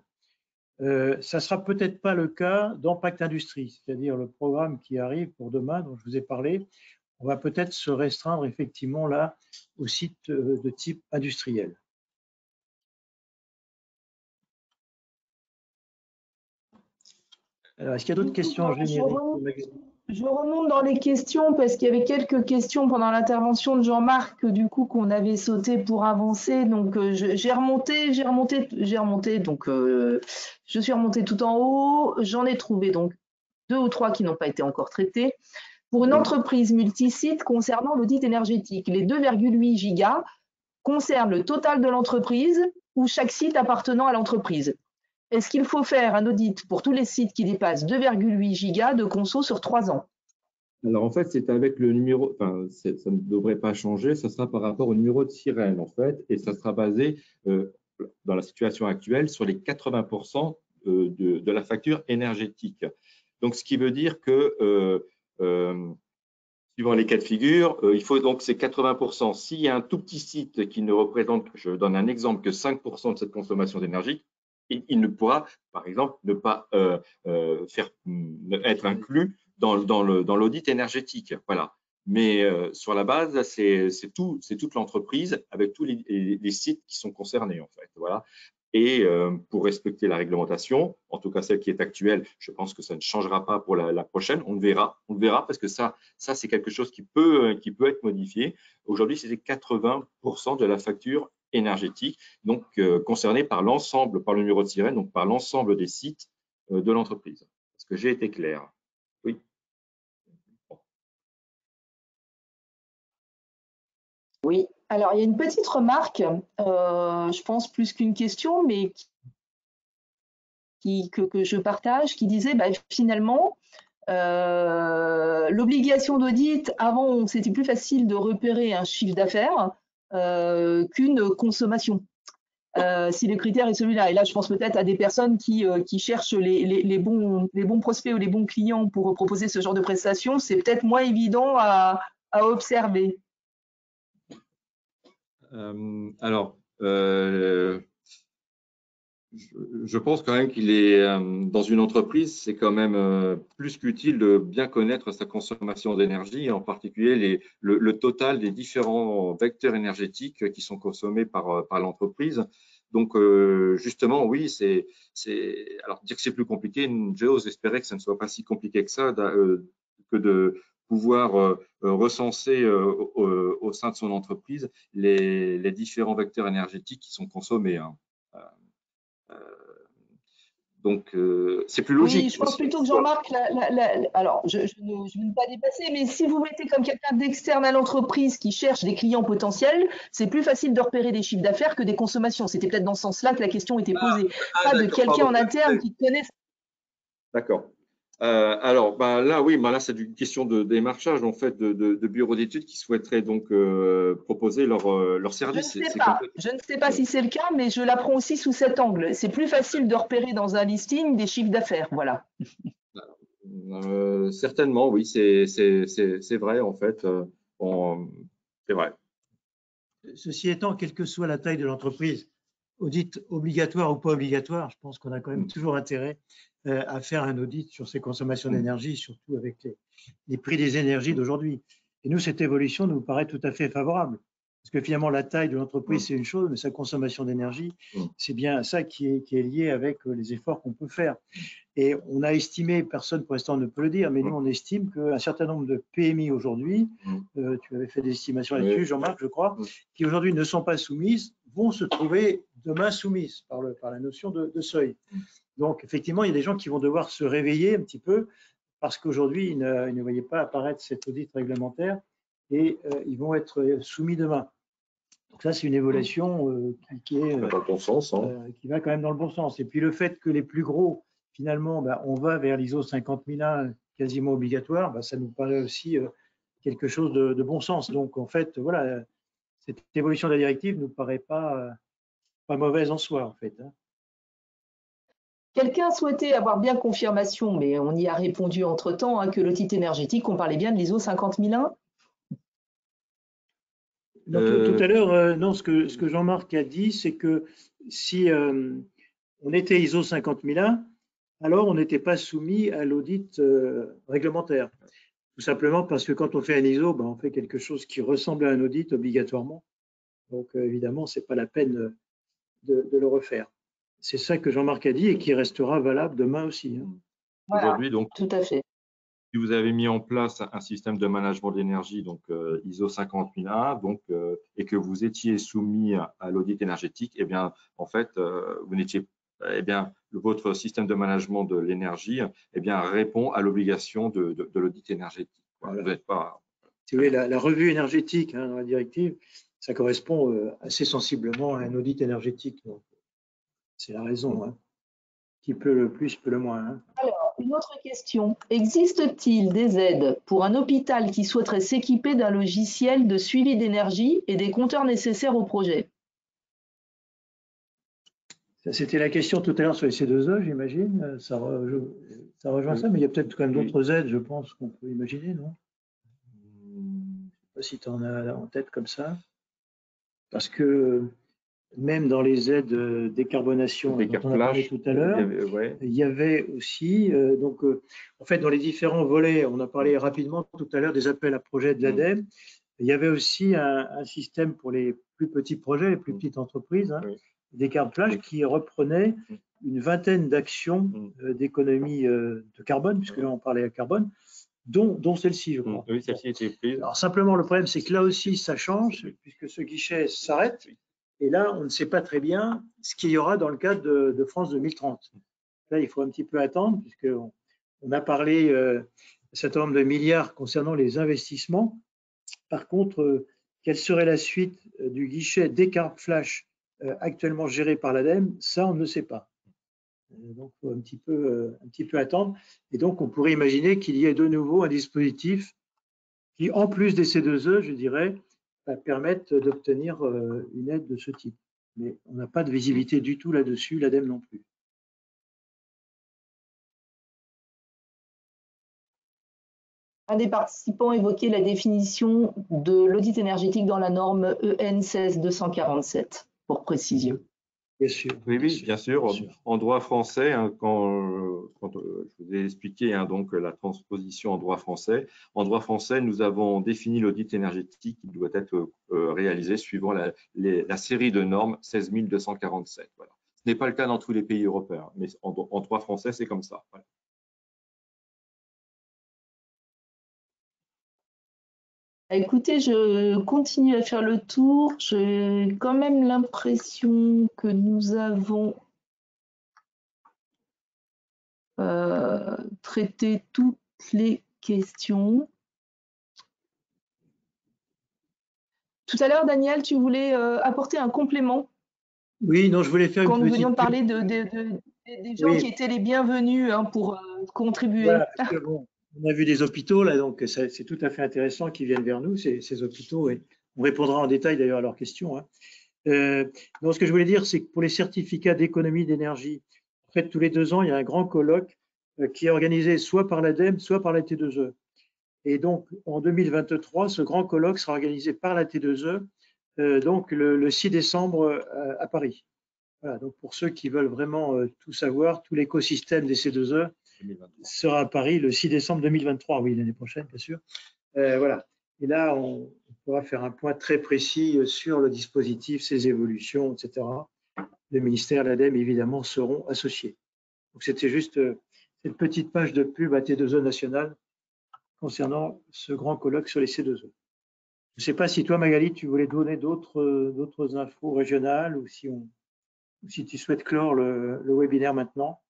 Ça ne sera peut-être pas le cas dans Pacte Industrie, c'est-à-dire le programme qui arrive pour demain, dont je vous ai parlé. On va peut-être se restreindre effectivement là aux sites de type industriel. Alors, est-ce qu'il y a d'autres questions génériques? Je remonte dans les questions parce qu'il y avait quelques questions pendant l'intervention de Jean-Marc du coup qu'on avait sauté pour avancer. Donc j'ai remonté. Donc je suis remontée tout en haut. J'en ai trouvé donc 2 ou 3 qui n'ont pas été encore traités. Pour une entreprise multisite concernant l'audit énergétique, les 2,8 gigas concernent le total de l'entreprise ou chaque site appartenant à l'entreprise. Est-ce qu'il faut faire un audit pour tous les sites qui dépassent 2,8 gigas de conso sur 3 ans? Alors, en fait, c'est avec le numéro, enfin, ça ne devrait pas changer, ça sera par rapport au numéro de sirène, en fait, et ça sera basé, dans la situation actuelle, sur les 80% de la facture énergétique. Donc, ce qui veut dire que, suivant les cas de figure, il faut donc ces 80%. S'il y a un tout petit site qui ne représente, je donne un exemple, que 5% de cette consommation d'énergie, il ne pourra, par exemple, ne pas être inclus dans l'audit énergétique. Voilà. Mais sur la base, c'est toute l'entreprise avec tous les sites qui sont concernés, en fait. Voilà. Et pour respecter la réglementation, en tout cas celle qui est actuelle, je pense que ça ne changera pas pour la prochaine. On le verra parce que ça c'est quelque chose qui peut être modifié. Aujourd'hui, c'est 80% de la facture énergétique, donc concernée par l'ensemble, par le numéro de sirène, donc par l'ensemble des sites de l'entreprise. Est-ce que j'ai été clair? Oui. Oui. Alors, il y a une petite remarque, je pense plus qu'une question, mais que je partage, qui disait finalement, l'obligation d'audit, avant, c'était plus facile de repérer un chiffre d'affaires qu'une consommation. Si le critère est celui-là. Et là, je pense peut-être à des personnes qui cherchent les bons prospects ou les bons clients pour proposer ce genre de prestations. C'est peut-être moins évident à observer. Alors, je pense quand même qu'il est, dans une entreprise, c'est quand même plus qu'utile de bien connaître sa consommation d'énergie, en particulier le total des différents vecteurs énergétiques qui sont consommés par l'entreprise. Donc, justement, oui, alors dire que c'est plus compliqué, j'ose espérer que ça ne soit pas si compliqué que ça, que de pouvoir recenser au sein de son entreprise les différents vecteurs énergétiques qui sont consommés. Hein. Donc, c'est plus logique. Oui, je pense aussi. plutôt que Jean-Marc, alors je ne veux pas dépasser, mais si vous mettez comme quelqu'un d'externe à l'entreprise qui cherche des clients potentiels, c'est plus facile de repérer des chiffres d'affaires que des consommations. C'était peut-être dans ce sens-là que la question était posée, pas de d'accord, quelqu'un pardon. en interne qui connaît. D'accord. Alors, là, oui, là, c'est une question de démarchage, en fait, de bureaux d'études qui souhaiteraient donc proposer leur service. Je ne sais pas si c'est le cas, mais je l'apprends aussi sous cet angle. C'est plus facile de repérer dans un listing des chiffres d'affaires, voilà. Certainement, oui, c'est vrai, en fait. C'est vrai. Ceci étant, quelle que soit la taille de l'entreprise, audit obligatoire ou pas obligatoire, je pense qu'on a quand même toujours intérêt à faire un audit sur ses consommations d'énergie, surtout avec les prix des énergies d'aujourd'hui. Et nous, cette évolution nous paraît tout à fait favorable. Parce que finalement, la taille de l'entreprise, c'est une chose, mais sa consommation d'énergie, c'est bien ça qui est lié avec les efforts qu'on peut faire. Et on a estimé, personne pour l'instant ne peut le dire, mais nous, on estime qu'un certain nombre de PMI aujourd'hui, tu avais fait des estimations là-dessus, Jean-Marc, je crois, qui aujourd'hui ne sont pas soumises, vont se trouver demain soumises par la notion de seuil. Donc, effectivement, il y a des gens qui vont devoir se réveiller un petit peu parce qu'aujourd'hui, ils ne voyaient pas apparaître cet audit réglementaire et ils vont être soumis demain. Donc ça, c'est une évolution qui est dans le bon sens, qui va quand même dans le bon sens. Et puis le fait que les plus gros, finalement, on va vers l'ISO 50001 quasiment obligatoire, ça nous paraît aussi quelque chose de bon sens. Donc en fait, voilà, cette évolution de la directive ne nous paraît pas mauvaise en soi, en fait. Quelqu'un souhaitait avoir bien confirmation, mais on y a répondu entre-temps, que l'audit énergétique, on parlait bien de l'ISO 50001. Non, tout à l'heure, non, ce que Jean-Marc a dit, c'est que si on était ISO 50001, alors on n'était pas soumis à l'audit réglementaire. Tout simplement parce que quand on fait un ISO, on fait quelque chose qui ressemble à un audit obligatoirement. Donc évidemment, ce n'est pas la peine de le refaire. C'est ça que Jean-Marc a dit et qui restera valable demain aussi. Voilà, aujourd'hui, donc, tout à fait. Si vous avez mis en place un système de management de l'énergie, donc ISO 50001, donc, et que vous étiez soumis à l'audit énergétique, eh bien, en fait, vous n'étiez, eh bien, votre système de management de l'énergie, eh bien, répond à l'obligation de l'audit énergétique. Voilà. Vous n'êtes pas. Si vous voulez, la revue énergétique dans la directive, ça correspond assez sensiblement à un audit énergétique. C'est la raison. Qui peut le plus, peut le moins. Alors, une autre question. Existe-t-il des aides pour un hôpital qui souhaiterait s'équiper d'un logiciel de suivi d'énergie et des compteurs nécessaires au projet? C'était la question tout à l'heure sur les C2E, j'imagine. Ça rejoint ça, mais il y a peut-être quand même d'autres aides, je pense, qu'on peut imaginer, non? Je ne sais pas si tu en as en tête comme ça. Parce que même dans les aides décarbonation dont on a parlé tout à l'heure, il y avait aussi, en fait, dans les différents volets, on a parlé rapidement tout à l'heure des appels à projets de l'ADEME, il y avait aussi un système pour les plus petits projets, les plus petites entreprises, des cartes flash qui reprenaient une vingtaine d'actions d'économie de carbone, puisque là on parlait de carbone, dont celle-ci, je crois. Oui, celle-ci était prise. Alors simplement, le problème, c'est que là aussi, ça change, puisque ce guichet s'arrête. Et là, on ne sait pas très bien ce qu'il y aura dans le cadre de France 2030. Là, il faut un petit peu attendre, puisqu'on a parlé un certain nombre de milliards concernant les investissements. Par contre, quelle serait la suite du guichet Décarb Flash actuellement géré par l'ADEME? Ça, on ne sait pas. Donc, il faut un petit peu attendre. Et donc, on pourrait imaginer qu'il y ait de nouveau un dispositif qui, en plus des C2E, je dirais, permettent d'obtenir une aide de ce type. Mais on n'a pas de visibilité du tout là-dessus, l'ADEME non plus. Un des participants évoquait la définition de l'audit énergétique dans la norme EN 16247, pour précision. Bien sûr. Oui, bien sûr. En droit français, quand je vous ai expliqué donc la transposition en droit français, nous avons défini l'audit énergétique qui doit être réalisé suivant la série de normes 16247. Voilà. Ce n'est pas le cas dans tous les pays européens, mais en droit français, c'est comme ça. Voilà. Écoutez, je continue à faire le tour. J'ai quand même l'impression que nous avons traiter toutes les questions. Tout à l'heure, Daniel, tu voulais apporter un complément Oui, non, je voulais faire une quand nous venions de petite... parler des gens Oui. qui étaient les bienvenus pour contribuer. Voilà, parce que bon, on a vu des hôpitaux là, donc c'est tout à fait intéressant qu'ils viennent vers nous, ces hôpitaux, et on répondra en détail d'ailleurs à leurs questions. Hein. Donc, ce que je voulais dire, c'est que pour les certificats d'économie d'énergie, en fait, tous les 2 ans, il y a un grand colloque qui est organisé soit par l'ADEME, soit par la T2E. Et donc, en 2023, ce grand colloque sera organisé par la T2E, donc le 6 décembre à Paris. Voilà, donc pour ceux qui veulent vraiment tout savoir, tout l'écosystème des C2E 2023. Sera à Paris le 6 décembre 2023, oui, l'année prochaine, bien sûr. Voilà. Et là, on pourra faire un point très précis sur le dispositif, ses évolutions, etc. Le ministère, l'ADEME, évidemment, seront associés. Donc, c'était juste cette petite page de pub à T2E national concernant ce grand colloque sur les C2E. Je ne sais pas si toi, Magali, tu voulais donner d'autres infos régionales ou si tu souhaites clore le webinaire maintenant.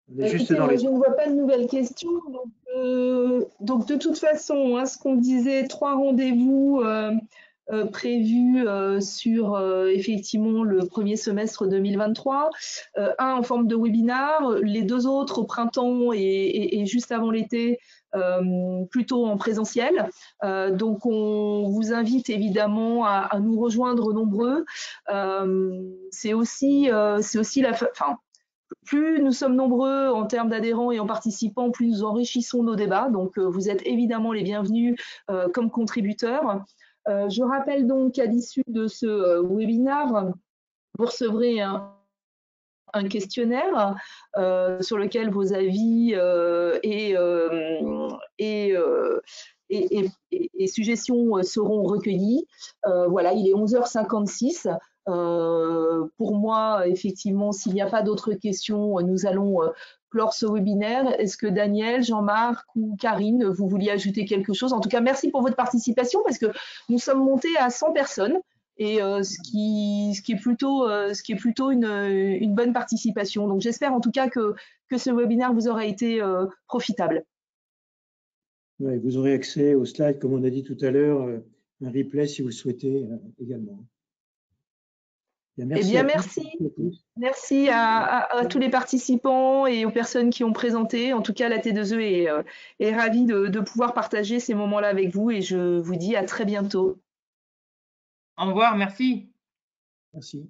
On est juste Écoutez, dans les... je ne vois pas de nouvelles questions. Donc de toute façon, hein, ce qu'on disait, 3 rendez-vous prévus sur effectivement le premier semestre 2023, un en forme de webinar, les 2 autres au printemps et juste avant l'été, plutôt en présentiel. Donc on vous invite évidemment à nous rejoindre nombreux. C'est aussi la fin. Plus nous sommes nombreux en termes d'adhérents et en participants, plus nous enrichissons nos débats. Donc, vous êtes évidemment les bienvenus comme contributeurs. Je rappelle donc qu'à l'issue de ce webinaire, vous recevrez un questionnaire sur lequel vos avis et suggestions seront recueillis. Voilà, il est 11h56. Pour moi, effectivement, s'il n'y a pas d'autres questions, nous allons clore ce webinaire. Est-ce que Daniel, Jean-Marc ou Karine, vous vouliez ajouter quelque chose? En tout cas, merci pour votre participation parce que nous sommes montés à 100 personnes. Et ce qui est plutôt une bonne participation. Donc j'espère en tout cas que ce webinaire vous aura été profitable. Ouais, vous aurez accès aux slides, comme on a dit tout à l'heure, un replay si vous le souhaitez également. Merci. Merci à tous les participants et aux personnes qui ont présenté. En tout cas, la T2E est ravie de pouvoir partager ces moments-là avec vous et je vous dis à très bientôt. Au revoir, merci. Merci.